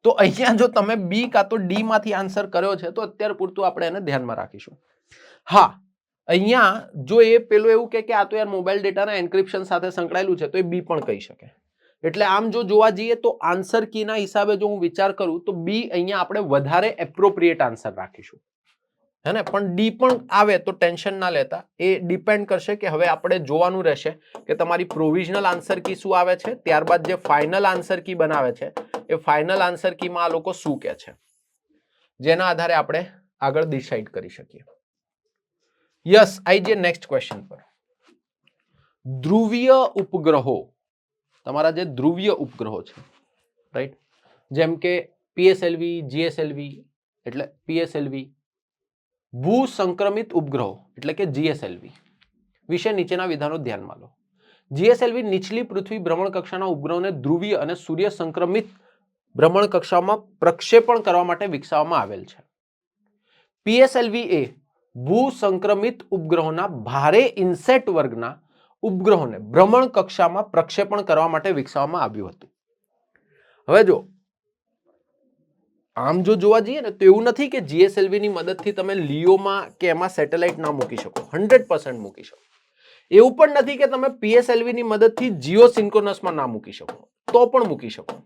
તો અહીંયા જો તમે બી કાં તો ડી માંથી આન્સર કર્યો છે તો અત્યાર પૂરતું આપણે એને ધ્યાનમાં રાખીશું. હા, અહીંયા જો એ પેલું એવું કે આ તો યાર મોબાઈલ ડેટાના એન્ક્રિપ્શન સાથે સંકળાયેલું છે તો એ બી પણ કહી શકે. એટલે આમ જો જોવા જઈએ તો આન્સર કીના હિસાબે જો હું વિચાર કરું તો બી અહીંયા આપણે વધારે એપ્રોપ્રિએટ આન્સર રાખીશું, હે ને? પણ ડી પણ આવે તો ટેન્શન ના લેતા, એ ડિપેન્ડ કરશે કે હવે આપણે જોવાનું રહેશે કે તમારી પ્રોવિઝનલ આન્સર કી શું આવે છે, ત્યારબાદ જે ફાઇનલ આન્સર કી બનાવે છે એ ફાઇનલ આન્સર કીમાં આ લોકો શું કહે છે, જેના આધારે આપણે આગળ ડિસાઇડ કરી શકીએ. યસ, આઈ જઈએ નેક્સ્ટ ક્વેશ્ચન પર. ધ્રુવીય ઉપગ્રહો, તમારા જે ધ્રુવીય ઉપગ્રહો છે, રાઈટ, જેમ કે PSLV, GSLV એટલે PSLV, ભૂ સંક્રમિત ઉપગ્રહો એટલે કે GSLV વિશે નીચેના વિધાનો ધ્યાનમાં લો. GSLV નીચલી પૃથ્વી ભ્રમણ કક્ષાના ઉપગ્રહોને ધ્રુવીય અને સૂર્ય સંક્રમિત ભ્રમણ કક્ષામાં પ્રક્ષેપણ કરવા માટે વિકસાવવામાં આવેલ છે. PSLV એ ભૂ સંક્રમિત ઉપગ્રહોના ભારે ઇન્સેટ વર્ગના ઉપગ્રહોને ભ્રમણ કક્ષામાં પ્રક્ષેપણ કરવા માટે વિકસાવવામાં આવ્યું હતું. હવે જો આમ જો જોવા જઈએ ને તો એવું નથી કે GSLV ની મદદથી તમે લિયોમાં કે એમાં સેટેલાઇટ ના મૂકી શકો, 100% મૂકી શકો. એવું પણ નથી કે તમે PSLV ની મદદથી જીઓસિન્ક્રોનસમાં ના મૂકી શકો, તો પણ મૂકી શકો.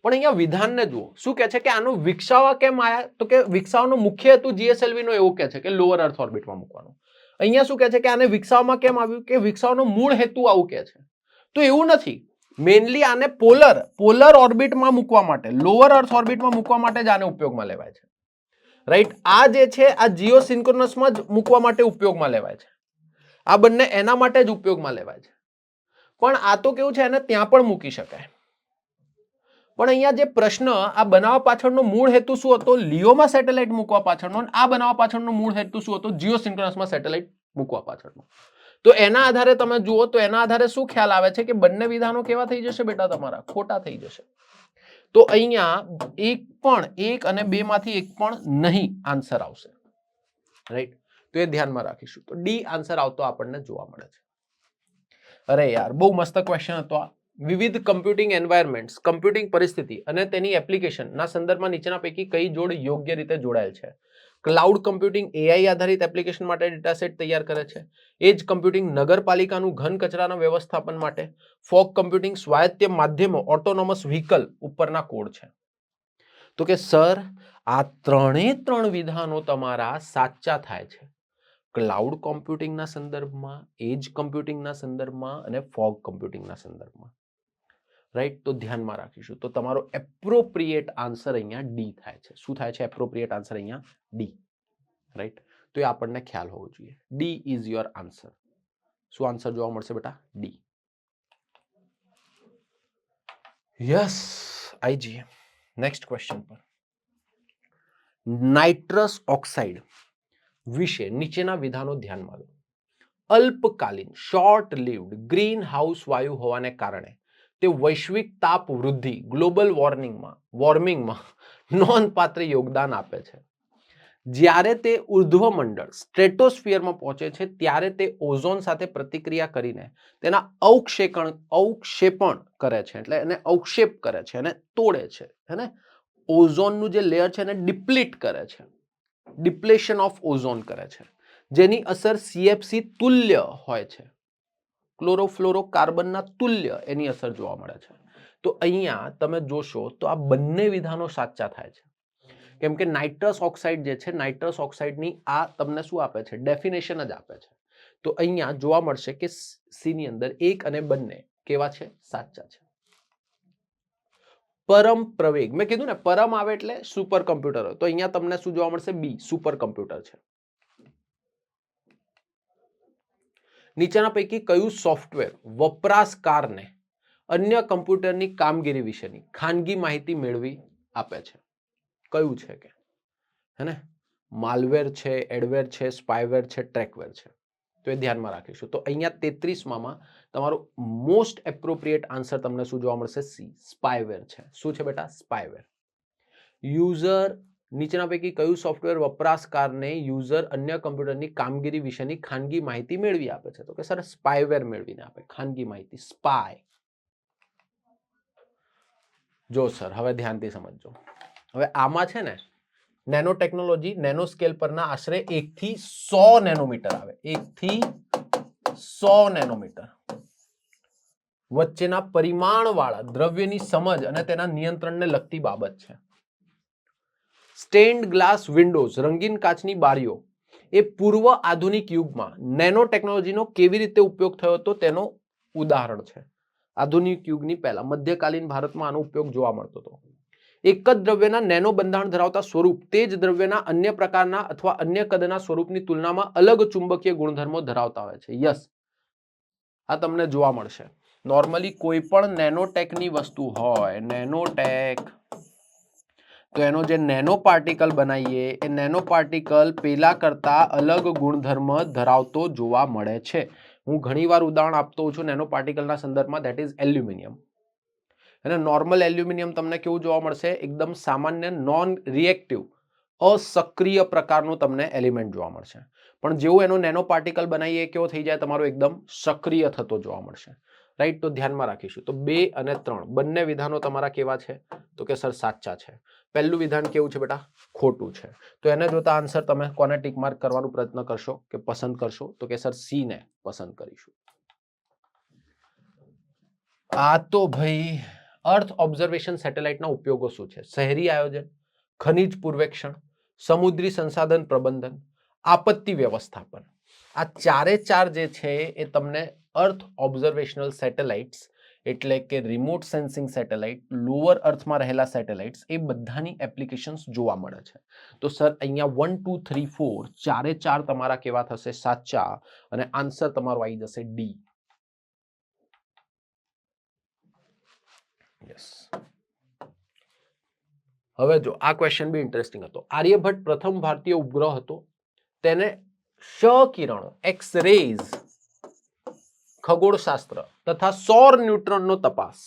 પણ અહીંયા વિધાનને જુઓ, શું કહે છે કે આનો વિકસાવવા કેમ આયા? તો કે વિકસાવવાનો મુખ્ય હેતુ GSLV નો એવું કહે છે કે લોઅર અર્થ ઓર્બિટમાં મૂકવાનો. અહીંયા શું કહે છે કે આને વિકસાવવામાં કેમ આવ્યું? કે વિકસાવવાનો મૂળ હેતુ આવું કહે છે. તો એવું નથી, મેઇનલી આને પોલર ઓર્બિટમાં મૂકવા માટે, લોઅર અર્થ ઓર્બિટમાં મૂકવા માટે જ આને ઉપયોગમાં લેવાય છે. રાઈટ, આ જે છે આ જીઓસિન્ક્રોનસમાં જ મૂકવા માટે ઉપયોગમાં લેવાય છે. આ બંને એના માટે જ ઉપયોગમાં લેવાય છે. પણ આ તો કેવું છે, એને ત્યાં પણ મૂકી શકાય. પણ અહીંયા જે પ્રશ્ન આ બનાવવા પાછળનો મૂળ હેતુ શું હતો? લિયોમાં સેટેલાઇટ મૂકવા પાછળનો. અને આ બનાવવા પાછળનો મૂળ હેતુ શું હતો? જીઓસિન્ક્રોનસમાં સેટેલાઇટ મૂકવા પાછળનો. તો એના આધારે તમે જુઓ તો એના આધારે શું ખ્યાલ આવે છે કે બંને વિધાનો કેવા થઈ જશે બેટા? તમારા ખોટા થઈ જશે. તો અહીંયા એક અને બે માંથી એક પણ નહીં આન્સર આવશે. રાઈટ, તો એ ધ્યાનમાં રાખીશું. તો ડી આન્સર આવતો આપણને જોવા મળે છે. અરે યાર, બહુ મસ્ત ક્વેશ્ચન હતો આ. વિવિધ કમ્પ્યુટિંગ એન્વાયરમેન્ટ્સ, કમ્પ્યુટિંગ પરિસ્થિતિ અને તેની એપ્લિકેશનના સંદર્ભમાં નીચેના પૈકી કઈ જોડ યોગ્ય રીતે જોડાયેલ છે? ક્લાઉડ કમ્પ્યુટિંગ AI આધારિત એપ્લિકેશન માટે ડેટા સેટ તૈયાર કરે છે. એજ કમ્પ્યુટિંગ નગરપાલિકાનું ઘન કચરાના વ્યવસ્થાપન માટે. ફોગ કમ્પ્યુટિંગ સ્વાયત્ત માધ્યમો ઓટોનોમસ વ્હીકલ ઉપરના કોડ છે. તો કે સર આ ત્રણ વિધાનો તમારા સાચા થાય છે. ક્લાઉડ કમ્પ્યુટિંગના સંદર્ભમાં, એજ કમ્પ્યુટિંગના સંદર્ભમાં અને ફોગ કમ્પ્યુટિંગના સંદર્ભમાં. રાઈટ, તો ધ્યાનમાં રાખીશું. તો તમારો એપ્રોપ્રિએટ આન્સર અહીંયા ડી થાય છે. શું થાય છે એપ્રોપ્રિએટ આન્સર અહીંયા? ડી. રાઈટ, તો એ આપણને ખ્યાલ હોવો જોઈએ. D is your answer. શું આન્સર જોવા મળશે બેટા? ડી. યસ, આઈ જઈએ નેક્સ્ટ ક્વેશ્ચન પર. નાઇટ્રસ ઓક્સાઇડ વિશે નીચેના વિધાનો ધ્યાનમાં લો. અલ્પકાલીન શોર્ટ લિવ્ડ ગ્રીન હાઉસ વાયુ હોવાને કારણે તે વૈશ્વિક તાપ વૃદ્ધિ ગ્લોબલ વોર્મિંગમાં નોંધપાત્ર યોગદાન આપે છે. જ્યારે તે ઉર્ધ્વમંડળ સ્ટ્રેટોસ્ફિયરમાં પહોંચે છે ત્યારે તે ઓઝોન સાથે પ્રતિક્રિયા કરીને તેના અવક્ષેપણ કરે છે, એટલે એને અવક્ષેપ કરે છે, એને તોડે છે, હે ને? ઓઝોનનું જે લેયર છે એને ડિપ્લીટ કરે છે, ડિપ્લેશન ઓફ ઓઝોન કરે છે, જેની અસર CFC તુલ્ય હોય છે, ક્લોરોફ્લોરોકાર્બનના તુલ્ય એની અસર જોવા મળે છે. તો અહીંયા તમે જોશો તો આ બંને વિધાનો સાચા થાય છે. કેમ કે નાઇટ્રસ ઓક્સાઇડ જે છે, નાઇટ્રસ ઓક્સાઇડની આ તમને શું આપે છે? ડેફિનેશન જ આપે છે. તો અહીંયા જોવા મળશે કે સી ની અંદર એક અને બંને કેવા છે? સાચા છે. પરમ પ્રવેગ, મેં કીધું ને પરમ આવે એટલે સુપર કમ્પ્યુટર, તો અહીંયા તમને શું જોવા મળશે? બી, સુપર કમ્પ્યુટર છે. નીચેના પૈકી કયું સોફ્ટવેર વપરાશકારને અન્ય કમ્પ્યુટરની કામગીરી વિશેની ખાનગી માહિતી મેળવી આપે છે? કયું છે કે હે ને? માલવેર છે, એડવેર છે, સ્પાયવેર છે, ટ્રેકવેર છે. તો એ ધ્યાનમાં રાખીશું. તો અહીંયા 33માં તમારો મોસ્ટ એપ્રોપ્રિએટ આન્સર તમને શું જોવા મળશે? સી, સ્પાયવેર છે. શું છે બેટા? સ્પાયવેર. યુઝર, નીચેના પૈકી કયું સોફ્ટવેર વપરાશકારને યુઝર અન્ય કમ્પ્યુટરની કામગીરી વિશેની ખાનગી માહિતી મેળવી આપે છે? તો કે સર સ્પાયવેર મેળવીને આપે ખાનગી માહિતી, સ્પાય. જો સર હવે ધ્યાનથી સમજજો. હવે આમાં છે ને નેનો ટેકનોલોજી નેનો સ્કેલ પરના આશરે 1 થી 100 નેનોમીટર આવે. 1 થી 100 નેનોમીટર વચ્ચેના પરિમાણવાળા દ્રવ્યની સમજ અને તેના નિયંત્રણને લગતી બાબત છે. સ્ટેન્ડ ગ્લાસ વિન્ડોઝ, રંગીન કાચની બારીઓ એ પૂર્વ આધુનિક યુગમાં નેનો ટેકનોલોજીનો કેવી રીતે ઉપયોગ થયો હતો તેનો ઉદાહરણ છે. આધુનિક યુગની પહેલા મધ્યકાલીન ભારતમાં આનો ઉપયોગ જોવા મળતો હતો. એક જ દ્રવ્યના નેનો બંધારણ ધરાવતા સ્વરૂપ તે જ દ્રવ્યના અન્ય પ્રકારના અથવા અન્ય કદના સ્વરૂપની તુલનામાં અલગ ચુંબકીય ગુણધર્મો ધરાવતા હોય છે. યસ, આ તમને જોવા મળશે. નોર્મલી કોઈ પણ નેનોટેકની વસ્તુ હોય, નેનોટેક, તો એનો જે નેનો પાર્ટિકલ બનાવીએ એ નેનો પાર્ટિકલ પેલા કરતા અલગ ગુણધર્મ ધરાવતો જોવા મળે છે. હું ઘણીવાર ઉદાહરણ આપતો હોઉં છું નેનો પાર્ટિકલના સંદર્ભમાં, ધેટ ઇઝ એલ્યુમિનિયમ. અને નોર્મલ એલ્યુમિનિયમ તમને કેવું જોવા મળશે? એકદમ સામાન્ય નોન રિએક્ટિવ અસક્રિય પ્રકારનું તમને એલિમેન્ટ જોવા મળશે. પણ જેવું એનો નેનો પાર્ટિકલ બનાવીએ કેવો થઈ જાય? તમારો એકદમ સક્રિય થતો જોવા મળશે. રાઈટ, તો ધ્યાનમાં રાખીશું. તો 2 અને 3 બંને વિધાનો તમારા કેવા છે? તો કે સર સાચા છે. પહેલું વિધાન કેવું છે બેટા? ખોટું છે. તો એને જોતા આન્સર તમે કોને ટીક માર્ક કરવાનો પ્રયત્ન કરશો કે પસંદ કરશો? તો કે સર સી ને પસંદ કરીશું. આ તો ભાઈ અર્થ ઓબ્ઝર્વેશન સેટેલાઇટના ઉપયોગો શું છે? શહેરી આયોજન, ખનિજ પૂર્વેક્ષણ, સમુદ્રી સંસાધન પ્રબંધન, આપત્તિ વ્યવસ્થાપન. આ ચારે ચાર જે છે એ તમને અર્થ ઓબ્ઝર્વેશનલ સેટેલાઇટ્સ એટલે કે રિમોટ સેન્સિંગ સેટેલાઇટ, લોઅર અર્થમાં રહેલા સેટેલાઇટ્સ, એ બધાની એપ્લિકેશન્સ જોવા મળે છે. તો સર અહીંયા 1 2 3 4 ચારે ચાર તમારા કેવા થશે? સાચા. અને આન્સર તમારો આવી જશે ડી. યસ. હવે જો આ ક્વેશ્ચન બી ઇન્ટરેસ્ટિંગ હતો. આર્યભટ્ટ પ્રથમ ભારતીય ઉપગ્રહ હતો. તેને ક્ષ કિરણો, એક્સ રેઝ, ખગોળશાસ્ત્ર તથા સૌર ન્યુટ્રોનનો તપાસ.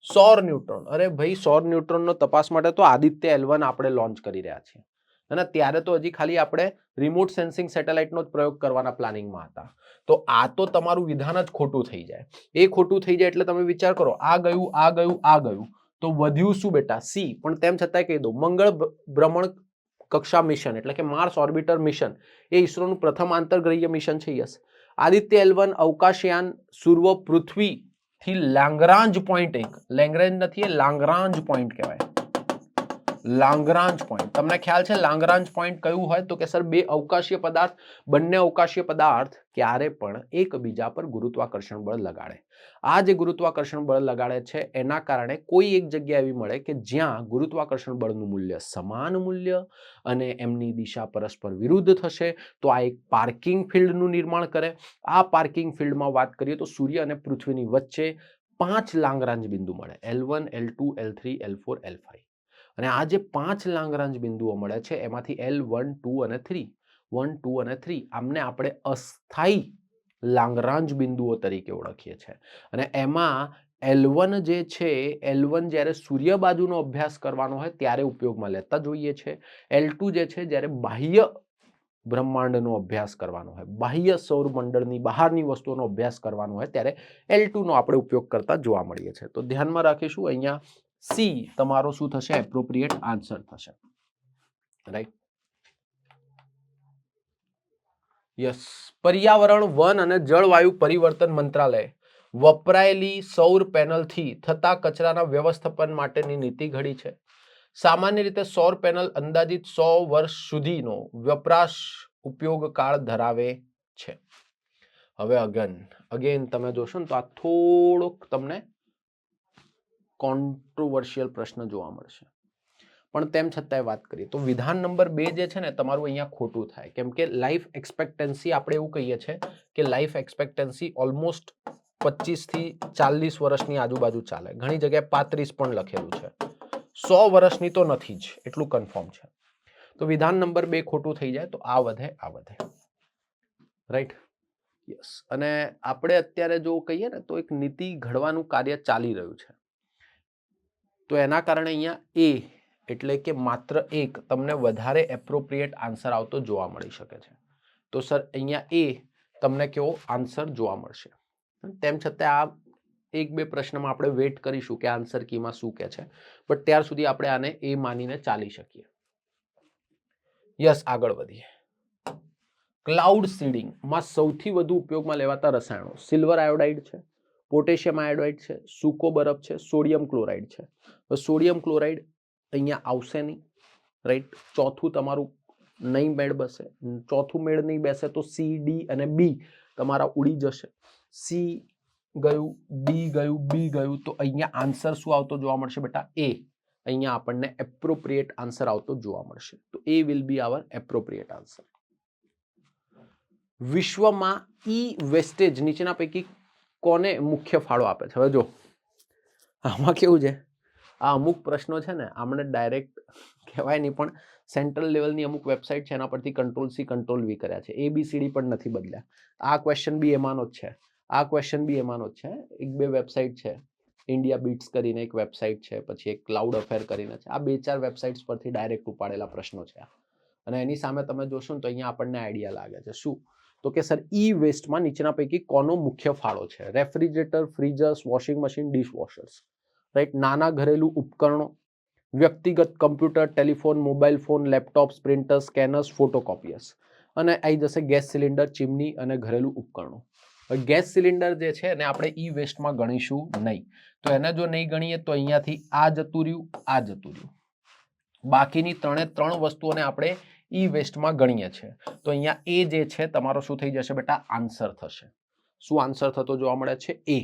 સૌર ન્યુટ્રોન, અરે ભાઈ સૌર ન્યુટ્રોનનો તપાસ માટે તો આદિત્ય L1 આપણે લોન્ચ કરી રહ્યા છીએ. અને ત્યારે તો હજી ખાલી આપણે રિમોટ સેન્સિંગ સેટેલાઇટનો જ પ્રયોગ કરવાના પ્લાનિંગમાં હતા. તો આ તો તમારું વિધાન જ ખોટું થઈ જાય. એ ખોટું થઈ જાય એટલે તમે વિચાર કરો, આ ગયું, આ ગયું, આ ગયું, તો વધ્યું શું બેટા? સી. પણ તેમ છતાંય કહી દઉં, મંગળ ભ્રમણ કક્ષા મિશન એટલે કે માર્સ ઓર્બિટર મિશન એ ઇસરોનું પ્રથમ આંતરગ્રહીય મિશન છે. યસ. આદિત્ય L1 અવકાશયાન પૂર્વ પૃથ્વી થી લાંગ્રાન્જ પોઈન્ટ, એક લેંગ્રેન્જ નથી, એ લાંગ્રાન્જ પોઈન્ટ કહેવાય. લાંગ્રાન્જ પોઈન્ટ, તમને ખ્યાલ છે લાંગ્રાન્જ પોઈન્ટ કયું હોય? તો કે સર બે અવકાશીય પદાર્થ, બંને અવકાશીય પદાર્થ ક્યારે પણ એકબીજા પર ગુરુત્વાકર્ષણ બળ લગાડે. આ જે ગુરુત્વાકર્ષણ બળ લગાડે છે એના કારણે કોઈ એક જગ્યા એવી મળે કે જ્યાં ગુરુત્વાકર્ષણ બળનું મૂલ્ય સમાન મૂલ્ય અને એમની દિશા પરસ્પર વિરુદ્ધ થશે. તો આ એક પાર્કિંગ ફિલ્ડનું નિર્માણ કરે. આ પાર્કિંગ ફિલ્ડમાં વાત કરીએ તો સૂર્ય અને પૃથ્વીની વચ્ચે 5 લાંગ્રાન્જ બિંદુ મળે, L1 L2 L3 L4 L5. અને આ જે 5 લાંગ્રાન્જ બિંદુઓ મળે છે એમાંથી L1 2 અને 3, 1 2 અને 3 આમને આપણે અસ્થાયી લાંગ્રાન્જ બિંદુઓ તરીકે ઓળખીએ છીએ. અને એમાં L1 જે છે, L1 જ્યારે સૂર્ય બાજુનો અભ્યાસ કરવાનો હોય ત્યારે ઉપયોગમાં લેતા જોઈએ છે. L2 જે છે જ્યારે બાહ્ય બ્રહ્માંડનો અભ્યાસ કરવાનો હોય, બાહ્ય સૌરમંડળની બહારની વસ્તુઓનો અભ્યાસ કરવાનો હોય ત્યારે L2 નો આપણે ઉપયોગ કરતા જોવા મળીએ છીએ. તો ધ્યાનમાં રાખીશું અહીંયા સી તમારો શું થશે? એપ્રોપ્રિએટ આન્સર થશે. રાઈટ. યસ. પર્યાવરણ, વન અને જળવાયુ પરિવર્તન મંત્રાલય વપરાયેલી સૌર પેનલથી થતા કચરાના વ્યવસ્થાપન માટેની નીતિ ઘડી છે. સામાન્ય રીતે સૌર પેનલ અંદાજિત 100 વર્ષ સુધીનો વપરાશ ઉપયોગ કાળ ધરાવે છે. હવે અગેન તમે જોશો ને તો આ થોડોક તમને કોન્ટ્રોવર્શિયલ પ્રશ્ન જોવા મળશે, પણ તેમ છતાંય વાત કરીએ તો વિધાન નંબર 2 જે છે ને તમારું અહીંયા ખોટું થાય, કેમ કે લાઈફ એક્સપેક્ટન્સી આપણે એવું કહીએ છીએ કે લાઈફ એક્સપેક્ટન્સી ઓલમોસ્ટ 25 થી 40 વર્ષની આજુબાજુ ચાલે, ઘણી જગ્યાએ 35 પણ લખેલું છે, 100 વર્ષની તો નથી જ, એટલું કન્ફર્મ છે. તો વિધાન નંબર 2 ખોટું થઈ જાય તો આ વધે, રાઈટ. યસ. અને આપણે અત્યારે જો કહીએ ને તો એક નીતિ ઘડવાનું કાર્ય ચાલી રહ્યું છે, તો એના કારણે અહીંયા એ એટલે કે માત્ર એક તમને વધારે એપ્રોપ્રિએટ આન્સર આવતો જોવા મળી શકે છે. તો સર અહીંયા એ તમને કેવો આન્સર જોવા મળશે. તેમ છતાં આ એક બે પ્રશ્નમાં આપણે વેટ કરીશું કે આન્સર કીમાં શું કે છે, બટ ત્યાર સુધી આપણે આને એ માનીને ચાલી શકીએ. યસ, આગળ વધીએ. ક્લાઉડ સીડિંગ માં સૌથી વધુ ઉપયોગમાં લેવાતા રસાયણો સિલ્વર આયોડાઇડ છે, પોટેશિયમ આયોડાઇડ છે, સૂકો બરફ છે, સોડિયમ ક્લોરાઇડ છે. તો સોડિયમ ક્લોરાઇડ અહીંયા આવશે નહીં, રાઈટ. ચોથું તમારું નહીં મેળ બેસે, ચોથું મેળ નહીં બેસે તો સી, ડી અને બી તમારા ઉડી જશે. સી ગયું, ડી ગયું, બી ગયું, તો અહીંયા આન્સર શું આવતો જોવા મળશે બેટા? એ. અહીંયા આપણને એપ્રોપ્રિએટ આન્સર આવતો જોવા મળશે. તો એ વિલ બી આવર એપ્રોપ્રિએટ આન્સર. વિશ્વમાં ઈ વેસ્ટેજ નીચેના પૈકી કોને મુખ્ય ફાળો આપે છે? હવે જો આમાં કેવું છે, આ અમુક પ્રશ્નો છે ને આમને ડાયરેક્ટ કહેવાય નહીં, પણ સેન્ટ્રલ લેવલની અમુક વેબસાઇટ છે એના પરથી કંટ્રોલ સી કંટ્રોલ વી કર્યા છે, ABCD પણ નથી બદલ્યા. આ ક્વેશ્ચન બી એમાંનો જ છે, આ ક્વેશ્ચન બી એમાંનો જ છે. એક બે વેબસાઇટ છે, ઇન્ડિયા બીટ્સ કરીને એક વેબસાઇટ છે, પછી એક ક્લાઉડ અફેર કરીને છે. આ 2-4 વેબસાઇટ્સ પરથી ડાયરેક્ટ ઉપાડેલા પ્રશ્નો છે. અને એની સામે તમે જોશો ને તો અહીંયા આપણને આઈડિયા લાગે છે. શું? તો કે સર ઈ વેસ્ટમાં નીચેના પૈકી કોનો મુખ્ય ફાળો છે? Refrigerator, freezers, washing machine, dishwashers, right. નાના ઘરેલું ઉપકરણો, વ્યક્તિગત computer, telephone, mobile phone, laptops, printers, scanners, photocopiers. અને આવી જશે ગેસ સિલિન્ડર, ચીમની અને ઘરેલું ઉપકરણો. ગેસ સિલિન્ડર જે છે એને આપણે ઈ વેસ્ટમાં ગણીશું નહીં, તો એને જો નહીં ગણીએ તો અહીંયાથી આ જતું રહ્યું, આ જતું રહ્યું. બાકીની 3 વસ્તુઓને આપણે ઈ વેસ્ટમાં ગણીએ છીએ. તો અહીંયા એ જે છે તમારો શું થઈ જશે બેટા? આન્સર થશે. શું આન્સર થતો જોવા મળે છે? એ.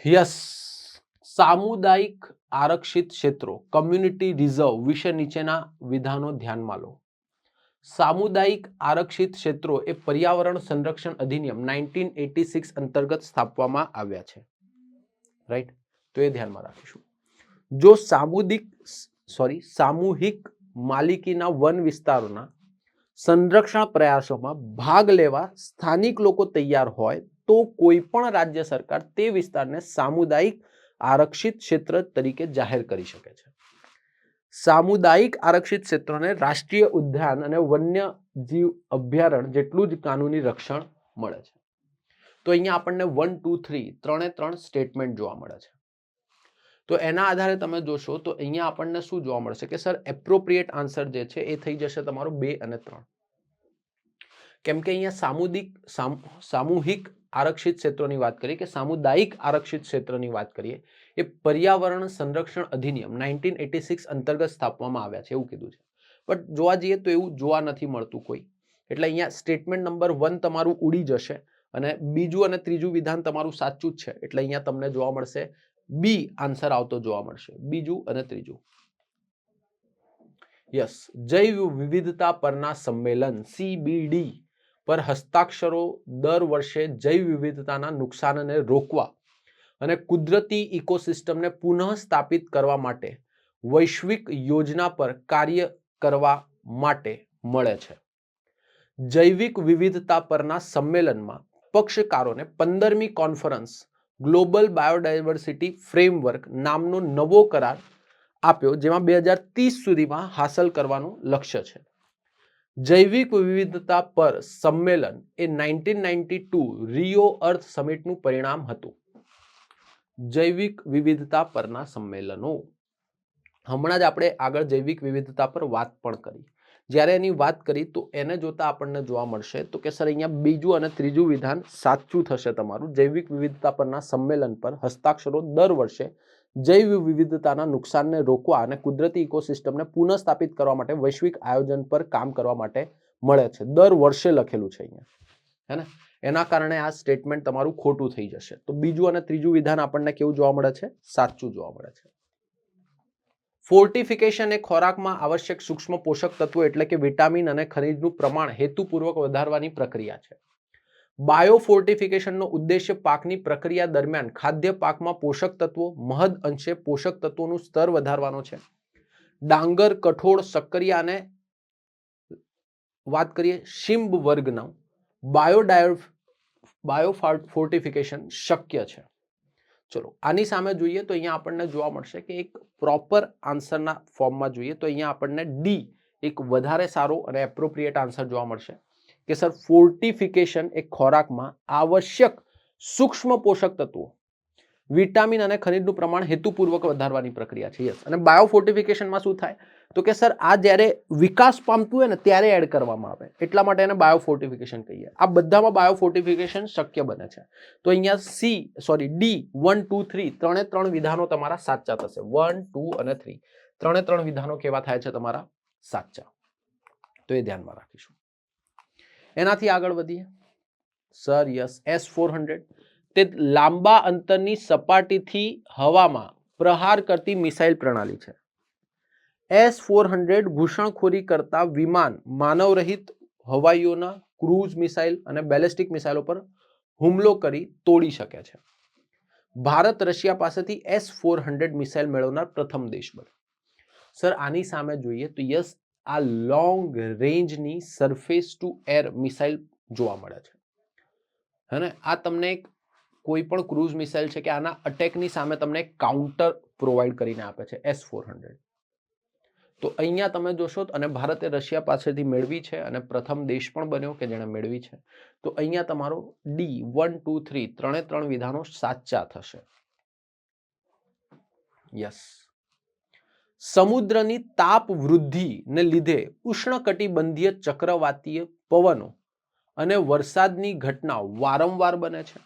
યસ. સામુદાયિક આરક્ષિત ક્ષેત્રો કમ્યુનિટી રિઝર્વ વિશે નીચેના વિધાનો ધ્યાનમાં લો. સામુદાયિક આરક્ષિત ક્ષેત્રો એ પર્યાવરણ સંરક્ષણ અધિનિયમ 1986 અંતર્ગત સ્થાપવામાં આવ્યા છે, રાઈટ. તો એ ધ્યાનમાં રાખીશું. જો સામૂહિક માલિકીના વન વિસ્તારોના સંરક્ષણ પ્રયાસોમાં ભાગ લેવા સ્થાનિક લોકો તૈયાર હોય તો કોઈ પણ રાજ્ય સરકાર તે વિસ્તારને સામુદાયિક આરક્ષિત ક્ષેત્ર તરીકે જાહેર કરી શકે છે. સામુદાયિક આરક્ષિત ક્ષેત્રોને રાષ્ટ્રીય ઉદ્યાન અને વન્ય જીવ અભયારણ્ય જેટલું જ કાનૂની રક્ષણ મળે છે. તો અહીંયા આપણને 1, 2, 3 3 સ્ટેટમેન્ટ જોવા મળે છે. તો એના આધારે તમે જોશો તો અહીંયા આપણને શું જોવા મળશે કે સર એપ્રોપ્રિએટ આન્સર જે છે એ થઈ જશે તમારો 2 અને 3. કેમ કે અહીંયા સામૂહિક આરક્ષિત ક્ષેત્રોની વાત કરીએ કે સામુદાયિક આરક્ષિત ક્ષેત્રની વાત કરીએ, એ પર્યાવરણ સંરક્ષણ અધિનિયમ 1986 અંતર્ગત સ્થાપવામાં આવ્યા છે એવું કીધું છે. બટ જોવા જઈએ તો એવું જોવા નથી મળતું કોઈ, એટલે અહીંયા સ્ટેટમેન્ટ નંબર 1 તમારું ઉડી જશે અને બીજું અને ત્રીજું વિધાન તમારું સાચું જ છે, એટલે અહીંયા તમને જોવા મળશે બી આન્સર આવતો જોવા મળશે, બીજું અને ત્રીજું. યસ. જૈવ વિવિધતા પરના સંમેલન CBD પર હસ્તાક્ષરો દર વર્ષે જૈવ વિવિધતાના નુકસાનને રોકવા અને કુદરતી ઇકોસિસ્ટમને પુનઃ સ્થાપિત કરવા માટે વૈશ્વિક યોજના પર કાર્ય કરવા માટે મળે છે. જૈવિક વિવિધતા પરના સંમેલનમાં પક્ષકારોને 15મી કોન્ફરન્સ ગ્લોબલ બાયોડાયવર્સિટી ફ્રેમવર્ક નામનો નવો કરાર આપ્યો, જેમાં 2030 સુધીમાં હાંસલ કરવાનું લક્ષ્ય છે. જૈવિક વિવિધતા પર સંમેલન એ 1992 રિયો અર્થ સમિટનું પરિણામ હતું. જૈવિક વિવિધતા પરના સંમેલનો, હમણાં જ આપણે આગળ જૈવિક વિવિધતા પર વાત પણ કરી. જ્યારે એની વાત કરી તો એને જોતા આપણને જોવા મળશે તો કે સર અહીંયા બીજું અને ત્રીજું વિધાન સાચું થશે તમારું. જૈવિક વિવિધતા પરના સંમેલન પર હસ્તાક્ષરો દર વર્ષે જૈવ વિવિધતાના નુકસાનને રોકવા અને કુદરતી ઇકોસિસ્ટમને પુનઃસ્થાપિત કરવા માટે વૈશ્વિક આયોજન પર કામ કરવા માટે મળે છે, દર વર્ષે લખેલું છે અહીંયા, હે ને, એના કારણે આ સ્ટેટમેન્ટ તમારું ખોટું થઈ જશે. તો બીજું અને ત્રીજું વિધાન આપણને કેવું જોવા મળે છે? સાચું જોવા મળે છે. ફોર્ટિફિકેશન એ ખોરાકમાં આવશ્યક સૂક્ષ્મ પોષક તત્વો એટલે કે વિટામિન અને ખનિજનું પ્રમાણ હેતુપૂર્વક વધારવાની પ્રક્રિયા છે. બાયોફોર્ટિફિકેશનનો ઉદ્દેશ્ય પાકની પ્રક્રિયા દરમિયાન ખાદ્ય પાકમાં પોષક તત્વો, મહદ અંશે પોષક તત્વોનું સ્તર વધારવાનો છે. ડાંગર, કઠોળ, શક્કરિયા અને વાત કરીએ શિંબ વર્ગના બાયોફોર્ટિફિકેશન શક્ય છે. ચલો આની સામે જોઈએ તો અહીંયા આપણને જોવા મળશે કે એક પ્રોપર આન્સરના ફોર્મમાં જોઈએ તો અહીંયા આપણને ડી એક વધારે સારો અને એપ્રોપ્રિએટ આન્સર જોવા મળશે કે સર ફોર્ટિફિકેશન એ ખોરાકમાં આવશ્યક સૂક્ષ્મ પોષક તત્વો, વિટામિન અને ખનિજનું પ્રમાણ હેતુપૂર્વક વધારવાની પ્રક્રિયા છે. યસ. અને બાયોફોર્ટિફિકેશનમાં શું થાય તો કે સર આ જ્યારે વિકાસ પામતું હોય ને ત્યારે એડ કરવામાં આવે, એટલા માટે એને બાયોફોર્ટિફિકેશન કહીએ. આ બધામાં બાયોફોર્ટિફિકેશન શક્ય બને છે. તો અહીંયા ડી 1, 2, 3 ત્રણે ત્રણ વિધાનો તમારા સાચા થશે. 1, 2 અને 3 ત્રણે ત્રણ વિધાનો કેવા થાય છે? તમારા સાચા. તો એ ધ્યાનમાં રાખીશું. એનાથી આગળ વધીએ. સર યસ, S-400 તે લાંબા અંતરની સપાટીથી હવામાં પ્રહાર કરતી મિસાઇલ પ્રણાલી છે. S-400 ઘૂસણખોરી કરતા વિમાન, માનવરહિત હવાઈઓના, ક્રૂઝ મિસાઇલ અને બેલિસ્ટિક મિસાઇલો પર હુમલો કરી તોડી શકે છે. ભારત રશિયા પાસેથી S-400 મિસાઇલ મેળવનાર પ્રથમ દેશ બન્યો. સર આની સામે જોઈએ તો યસ, આ લોંગ રેન્જની સરફેસ ટુ એર મિસાઇલ જોવા મળે છે. હે ને, આ તમને એક કોઈ પણ ક્રૂઝ મિસાઇલ છે કે આના અટેકની સામે તમને કાઉન્ટર પ્રોવાઈડ કરીને આપે છે S-400. તો અહીંયા તમે જોશો અને ભારતે રશિયા પાસેથી મેળવી છે અને પ્રથમ દેશ પણ બન્યો કે જેણે મેળવી છે. તો અહીંયા તમારો ડી 1, 2, 3 ત્રણે ત્રણ વિધાનો સાચા થશે. યસ. સમુદ્રની તાપ વૃદ્ધિને લીધે ઉષ્ણકટિબંધીય ચક્રવાતીય પવનો અને વરસાદની ઘટનાઓ વારંવાર બને છે.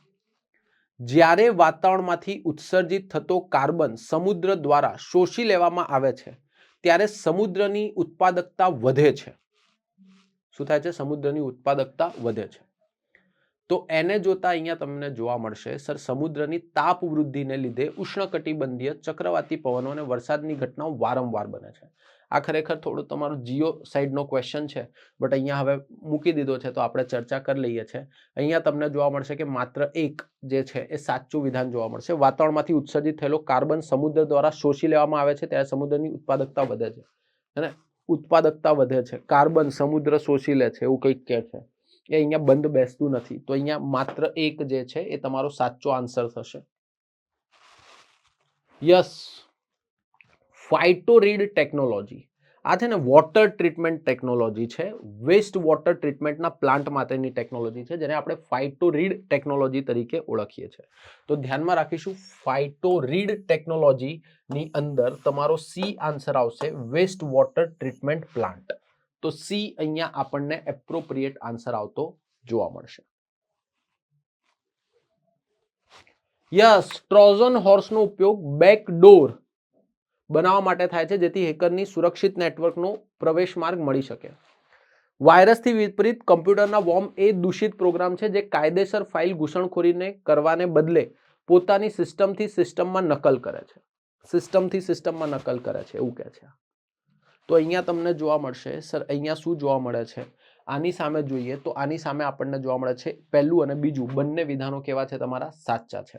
જ્યારે વાતાવરણમાંથી ઉત્સર્જિત થતો કાર્બન સમુદ્ર દ્વારા શોષી લેવામાં આવે છે ત્યારે સમુદ્રની ઉત્પાદકતા વધે છે. શું થાય છે? સમુદ્રની ઉત્પાદકતા વધે છે. તો એને જોતા અહીંયા તમને જોવા મળશે સર સમુદ્રની તાપ વૃદ્ધિને લીધે ઉષ્ણકટિબંધીય ચક્રવાતી પવનો અને વરસાદની ઘટનાઓ વારંવાર બને છે. આ ખરેખર થોડું તમારું જીઓ સાઈડનો ક્વેશ્ચન છે, બટ અહીંયા હવે મૂકી દીધો છે તો આપણે ચર્ચા કરી લઈએ છીએ. અહીંયા તમને જોવા મળશે કે માત્ર એક જે છે એ સાચું વિધાન જોવા મળશે. વાતાવરણમાંથી ઉત્સર્જિત થયેલો કાર્બન સમુદ્ર દ્વારા શોષી લેવામાં આવે છે ત્યારે સમુદ્રની ઉત્પાદકતા વધે છે. અને ઉત્પાદકતા વધે છે, કાર્બન સમુદ્ર શોષી લે છે એવું કંઈક કહે છે. એ અહીંયા બંધ બેસતું નથી. તો અહીંયા માત્ર એક જે છે એ તમારો સાચો આન્સર થશે. યસ. ફાઇટોરીડ ટેકનોલોજી આ છે ને વોટર ટ્રીટમેન્ટ ટેકનોલોજી છે. વેસ્ટ વોટર ટ્રીટમેન્ટના પ્લાન્ટ માટેની ટેકનોલોજી છે જેને આપણે ફાઇટોરીડ ટેકનોલોજી તરીકે ઓળખીએ છીએ. તો ધ્યાનમાં રાખીશું ફાઇટોરીડ ટેકનોલોજીની અંદર તમારો સી આન્સર આવશે, વેસ્ટ વોટર ટ્રીટમેન્ટ પ્લાન્ટ. તો સી અહીંયા આપણને એપ્રોપ્રિએટ આન્સર આવતો જોવા મળશે. યસ. ટ્રોજન હોર્સનો ઉપયોગ બેકડોર બનાવવા માટે થાય છે જેથી હેકરની સુરક્ષિત નેટવર્કનો પ્રવેશ માર્ગ મળી શકે. વાયરસથી વિપરીત કમ્પ્યુટરના વોર્મ એ દૂષિત પ્રોગ્રામ છે જે કાયદેસર ફાઇલ ઘૂસણખોરીને કરવાને બદલે પોતાની સિસ્ટમથી સિસ્ટમમાં નકલ કરે છે. સિસ્ટમથી સિસ્ટમમાં નકલ કરે છે એવું કહે છે. તો અહીંયા તમને જોવા મળશે સર અહીંયા શું જોવા મળે છે? આની સામે જોઈએ તો આની સામે આપણને જોવા મળે છે પહેલું અને બીજું બંને વિધાનો કેવા છે? તમારા સાચા છે.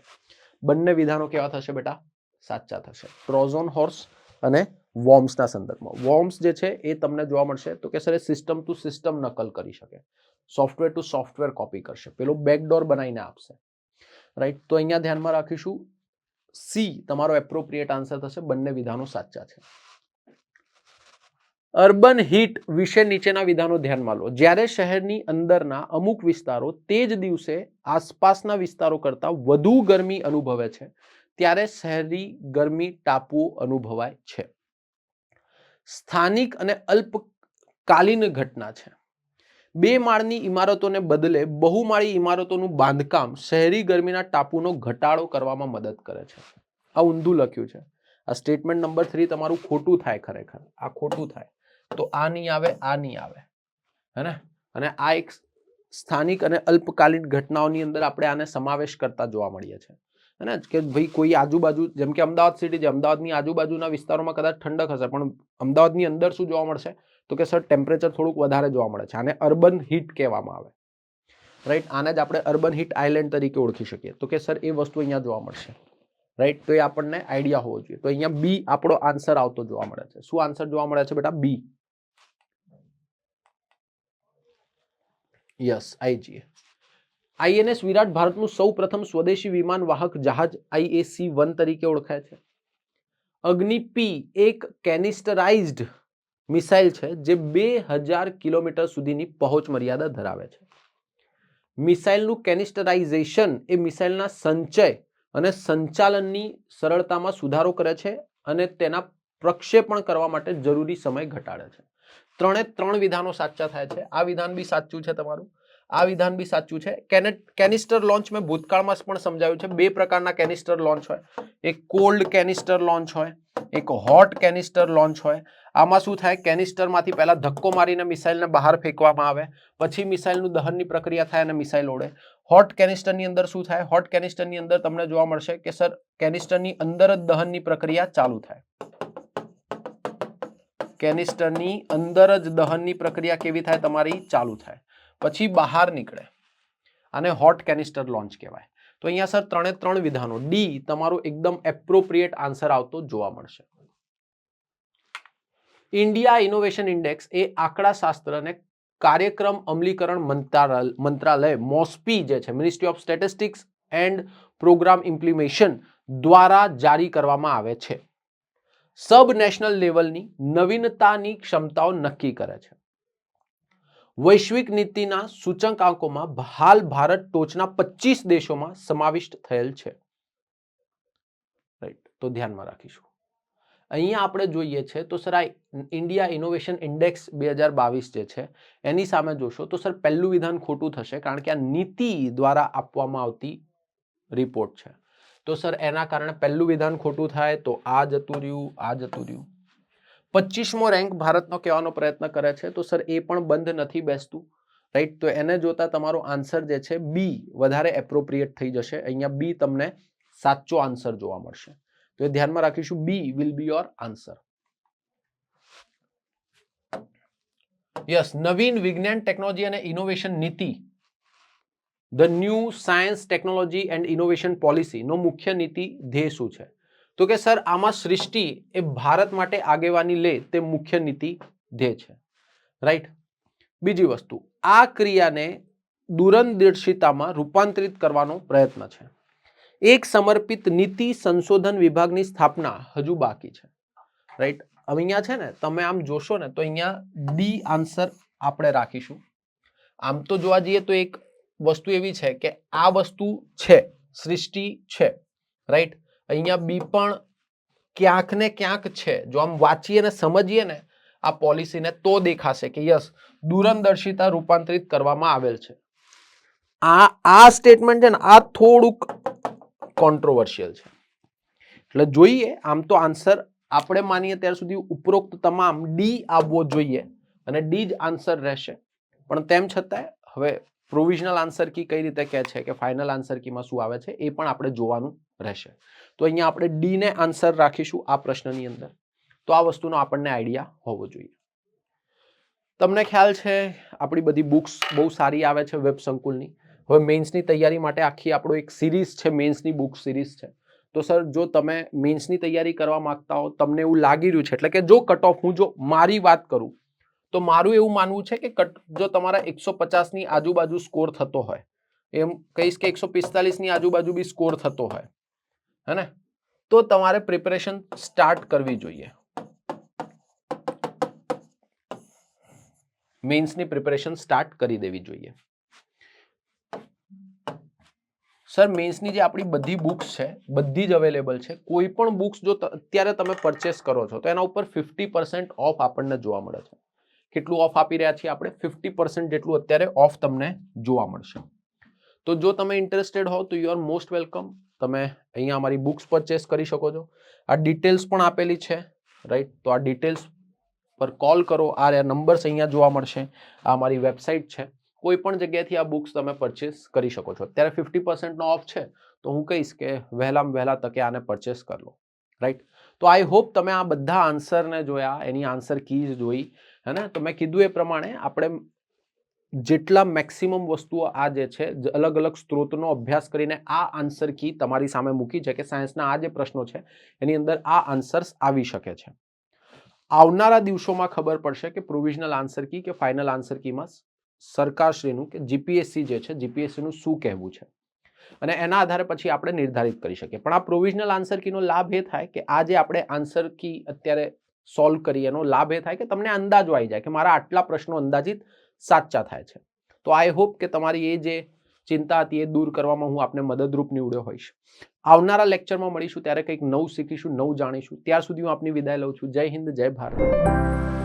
બંને વિધાનો કેવા થશે બેટા? સાચા થશે. ટ્રોજન હોર્સ અને વોર્મ્સના સંદર્ભમાં. વોર્મ્સ જે છે એ તમને જોવા મળશે તો કે સર સિસ્ટમ ટુ સિસ્ટમ નકલ કરી શકે, સોફ્ટવેર ટુ સોફ્ટવેર કોપી કરશે, પેલો બેકડોર બનાવીને આપશે. રાઈટ. તો અહીંયા ધ્યાનમાં રાખીશું સી તમારો એપ્રોપ્રિએટ આન્સર થશે. બંને વિધાનો સાચા છે. અર્બન હીટ વિશે નીચેના વિધાનો ધ્યાનમાં લો. જ્યારે શહેરની અંદરના અમુક વિસ્તારો તે જ દિવસે આસપાસના વિસ્તારો કરતા વધુ ગરમી અનુભવે છે ત્યારે શહેરી ગરમી ટાપુઓ અનુભવાય છે. સ્થાનિક અને અલ્પકાલીન ઘટના છે. 2 માળની ઇમારતોને બદલે બહુમાળી ઇમારતોનું બાંધકામ શહેરી ગરમીના ટાપુનો ઘટાડો કરવામાં મદદ કરે છે. આ ઊંધું લખ્યું છે. આ સ્ટેટમેન્ટ નંબર 3 તમારું ખોટું થાય. ખરેખર આ ખોટું થાય તો આ નહીં આવે, આ નહીં આવે. હે ને, અને આ એક સ્થાનિક અને અલ્પકાલીન ઘટનાઓની અંદર આપણે આને સમાવેશ કરતા જોવા મળીએ છીએ, હે ને, કે ભાઈ કોઈ આજુબાજુ, જેમ કે અમદાવાદ સિટી છે, અમદાવાદની આજુબાજુના વિસ્તારોમાં કદાચ ઠંડક હશે, પણ અમદાવાદની અંદર શું જોવા મળશે, તો કે સર ટેમ્પરેચર થોડુંક વધારે જોવા મળે છે. આને અર્બન હીટ કહેવામાં આવે, રાઈટ. આને જ આપણે અર્બન હીટ આઇલેન્ડ તરીકે ઓળખી શકીએ. તો કે સર એ વસ્તુ અહીંયા જોવા મળશે, રાઈટ. તો એ આપણને આઈડિયા હોવો જોઈએ. તો અહીંયા બી આપણો આન્સર આવતો જોવા મળે છે. શું આન્સર જોવા મળે છે બેટા? B. Yes, IGA. INS Viraat ભારતનું સૌ પ્રથમ સ્વદેશી વિમાન વાહક જહાજ IAC-1 તરીકે ઓળખાય છે. અગ્નિ પી એક કેનિસ્ટરાઇઝ્ડ મિસાઇલ છે જે 2000 કિલોમીટર સુધીની પહોંચ મર્યાદા ધરાવે છે. મિસાઇલનું કેનિસ્ટરાઇઝેશન એ મિસાઇલના સંચય અને સંચાલનની સરળતામાં સુધારો કરે છે અને તેના પ્રક્ષેપણ કરવા માટે જરૂરી સમય ઘટાડે છે. ત્રણે ત્રણ વિધાનો સાચા થાય છે. આ વિધાન બી સાચું છે તમારું, આ વિધાન બી સાચું છે. કેનિસ્ટર લોન્ચ મેં ભૂતકાળમાં પણ સમજાવ્યું છે. બે પ્રકારના કેનિસ્ટર લોન્ચ હોય, એક કોલ્ડ કેનિસ્ટર લોન્ચ હોય, એક હોટ કેનિસ્ટર લોન્ચ હોય. આમાં શું થાય, કેનિસ્ટરમાંથી પહેલા ધક્કો મારીને મિસાઇલને બહાર ફેંકવામાં આવે, પછી મિસાઇલનું દહનની પ્રક્રિયા થાય અને મિસાઇલ ઉડે. હોટ કેનિસ્ટરની અંદર શું થાય, હોટ કેનિસ્ટરની અંદર તમને જોવા મળશે કે સર કેનિસ્ટરની અંદર જ દહનની પ્રક્રિયા ચાલુ થાય. કેનિસ્ટરની અંદર જ દહનની પ્રક્રિયા કેવી થાય તમારી? ચાલુ થાય, પછી બહાર નીકળે. આને હોટ કેનિસ્ટર લોન્ચ કહેવાય. તો અહીંયા સર ત્રણે ત્રણ વિધાનો, ડી તમારો એકદમ એપ્રોપ્રિએટ આન્સર આવતો જોવા મળશે. ઇન્ડિયા ઇનોવેશન ઇન્ડેક્સ એ આંકડાશાસ્ત્ર અને કાર્યક્રમ અમલીકરણ મંત્રાલય મોસ્પી જે છે, ministry of statistics and programme implementation દ્વારા જારી કરવામાં આવે છે. સબ નેશનલ લેવલની નવીનતાની ક્ષમતાઓ નક્કી કરે છે. વૈશ્વિક નીતિના સૂચકાંકોમાં હાલ ભારત ટોચના 25 દેશોમાં સમાવિષ્ટ થયેલ છે, રાઈટ. તો ધ્યાનમાં રાખીશું. અહીંયા આપણે જોઈએ છે તો સર આ ઇન્ડિયા ઇનોવેશન ઇન્ડેક્સ 2022 જે છે એની સામે જોશો તો સર પહેલું વિધાન ખોટું થશે, કારણ કે આ નીતિ દ્વારા આપવામાં આવતી રિપોર્ટ છે. તો સર એના કારણે પહેલું વિધાન ખોટું થાય, તો આ જતું રહ્યું, આ જતું રહ્યું. 25મો રેન્ક ભારતનો કહેવાનો પ્રયત્ન કરે છે, તો સર એ પણ બંધ નથી બેસતું, રાઈટ. તો એને જોતા તમારો આન્સર જે છે બી વધારે એપ્રોપ્રિએટ થઈ જશે. અહીંયા બી તમને સાચો આન્સર જોવા મળશે. તો એ ધ્યાનમાં રાખીશું, B will be your answer. Yes, નવીન વિજ્ઞાન ટેકનોલોજી અને ઇનોવેશન નીતિ, the new science technology and innovation policy નો મુખ્ય નીતિ ધ્યેય શું છે? તો કે સર આમાં સૃષ્ટિ એ ભારત માટે આગેવાની લે તે મુખ્ય નીતિ ધ્યેય છે, રાઈટ. બીજી વસ્તુ, આ ક્રિયાને દૂરંદેશિતામાં રૂપાંતરિત કરવાનો પ્રયત્ન છે. એક સમર્પિત નીતિ સંશોધન વિભાગની સ્થાપના હજુ બાકી છે, રાઈટ. અહીંયા છે ને તમે આમ જોશો ને તો અહીંયા ડી આન્સર આપણે રાખીશું. આમ તો જોવા જઈએ તો એક વસ્તુ એવી છે કે આ વસ્તુ છે, સૃષ્ટિ છે, રાઈટ. અહીંયા બી પણ ક્યાંક ને ક્યાંક છે. જો આમ વાંચીએ ને સમજીએ ને આ પોલિસીને તો દેખાશે કે યસ દૂરંદર્શિતા રૂપાંતરિત કરવામાં આવેલ છે. આ સ્ટેટમેન્ટ છે ને આ થોડુંક કોન્ટ્રોવર્શિયલ છે, એટલે જોઈએ. આમ તો આન્સર આપણે માનીએ ત્યાર સુધી ઉપરોક્ત તમામ ડી આવવો જોઈએ અને ડી જ આન્સર રહેશે, પણ તેમ છતાંય હવે પ્રોવિઝનલ આન્સર કી કઈ રીતે કહે છે કે ફાઇનલ આન્સર કીમાં શું આવે છે એ પણ આપણે જોવાનું રહેશે. તો અહીંયા આપણે ડી ને આન્સર રાખીશું આ પ્રશ્નની અંદર. તો આ વસ્તુનો આપણને આઈડિયા હોવો જોઈએ. તમને ખ્યાલ છે આપણી બધી બુક્સ બહુ સારી આવે છે વેબ સંકુલની. હવે મેન્સની તૈયારી માટે આખી આપણો એક સિરીઝ છે, મેન્સની બુક સિરીઝ છે. તો સર જો તમે મેન્સની તૈયારી કરવા માંગતા હો, તમને એવું લાગી રહ્યું છે, એટલે કે જો કટ ઓફ, હું જો મારી વાત કરું તો મારું એવું માનવું છે કે જો તમારા 150ની આજુબાજુ સ્કોર થતો હોય, એમ કહીશ કે 145ની આજુબાજુ બી સ્કોર થતો હોય, હે ને, તો તમારે પ્રિપેરેશન સ્ટાર્ટ કરવી જોઈએ. મેન્સની પ્રિપેરેશન સ્ટાર્ટ કરી દેવી જોઈએ. સર મેન્સની જે આપણી બધી બુક્સ છે બધી જ અવેલેબલ છે. કોઈ પણ બુક્સ જો અત્યારે તમે પરચેસ કરો છો તો એના ઉપર 50% ઓફ આપણને જોવા મળે છે. કેટલું ઓફ આપી રહ્યા છીએ આપણે? 50% જેટલું અત્યારે ઓફ તમને જોવા મળશે. તો જો તમે ઇન્ટરેસ્ટેડ હો તો યુ આર મોસ્ટ વેલકમ. તમે અહીંયા અમારી બુક્સ પરચેસ કરી શકો છો. આ ડિટેલ્સ પણ આપેલી છે, રાઈટ. તો આ ડિટેલ્સ પર કોલ કરો. આ નંબર્સ અહીંયા જોવા મળશે. આ અમારી વેબસાઇટ છે. કોઈ પણ જગ્યાએથી આ બુક્સ તમે પરચેસ કરી શકો છો. અત્યારે 50% ઓફ છે, તો હું કહીશ કે વહેલામાં વહેલા તકે આને પરચેસ કરી લો. રાઈટ. તો આઈ હોપ તમે આ બધા આન્સરને જોયા, એની આન્સર કીઝ જોઈ, હે ને? તો મેં કીધું એ પ્રમાણે આપણે જેટલા મેક્સિમમ વસ્તુઓ આ જે છે અલગ અલગ સ્ત્રોતનો અભ્યાસ કરીને આ આન્સર કી તમારી સામે મૂકી છે કે સાયન્સના આ જે પ્રશ્નો છે એની અંદર આ આન્સર્સ આવી શકે છે. આવનારા દિવસોમાં ખબર પડશે કે પ્રોવિઝનલ આન્સર કી કે ફાઇનલ આન્સર કીમાં સરકારશ્રીનું કે જીપીએસસી જે છે જીપીએસસીનું શું કહેવું છે, અને એના આધારે પછી આપણે નિર્ધારિત કરી શકીએ. પણ આ પ્રોવિઝનલ આન્સર કીનો લાભ એ થાય કે આ જે આપણે આન્સર કી અત્યારે સોલ્વ કરીએ એનો લાભ એ થાય કે તમને અંદાજો આવી જાય કે મારા આટલા પ્રશ્નો અંદાજિત સાચા થાય છે. તો આઈ હોપ કે તમારી એ જે ચિંતા હતી એ દૂર કરવામાં હું આપને મદદરૂપ નીવડ્યો હોઈશ. આવનારા લેક્ચરમાં મળીશું ત્યારે કંઈક નવું શીખીશું, નવું જાણીશું. ત્યાર સુધી હું આપની વિદાય લઉં છું. જય હિન્દ, જય ભારત.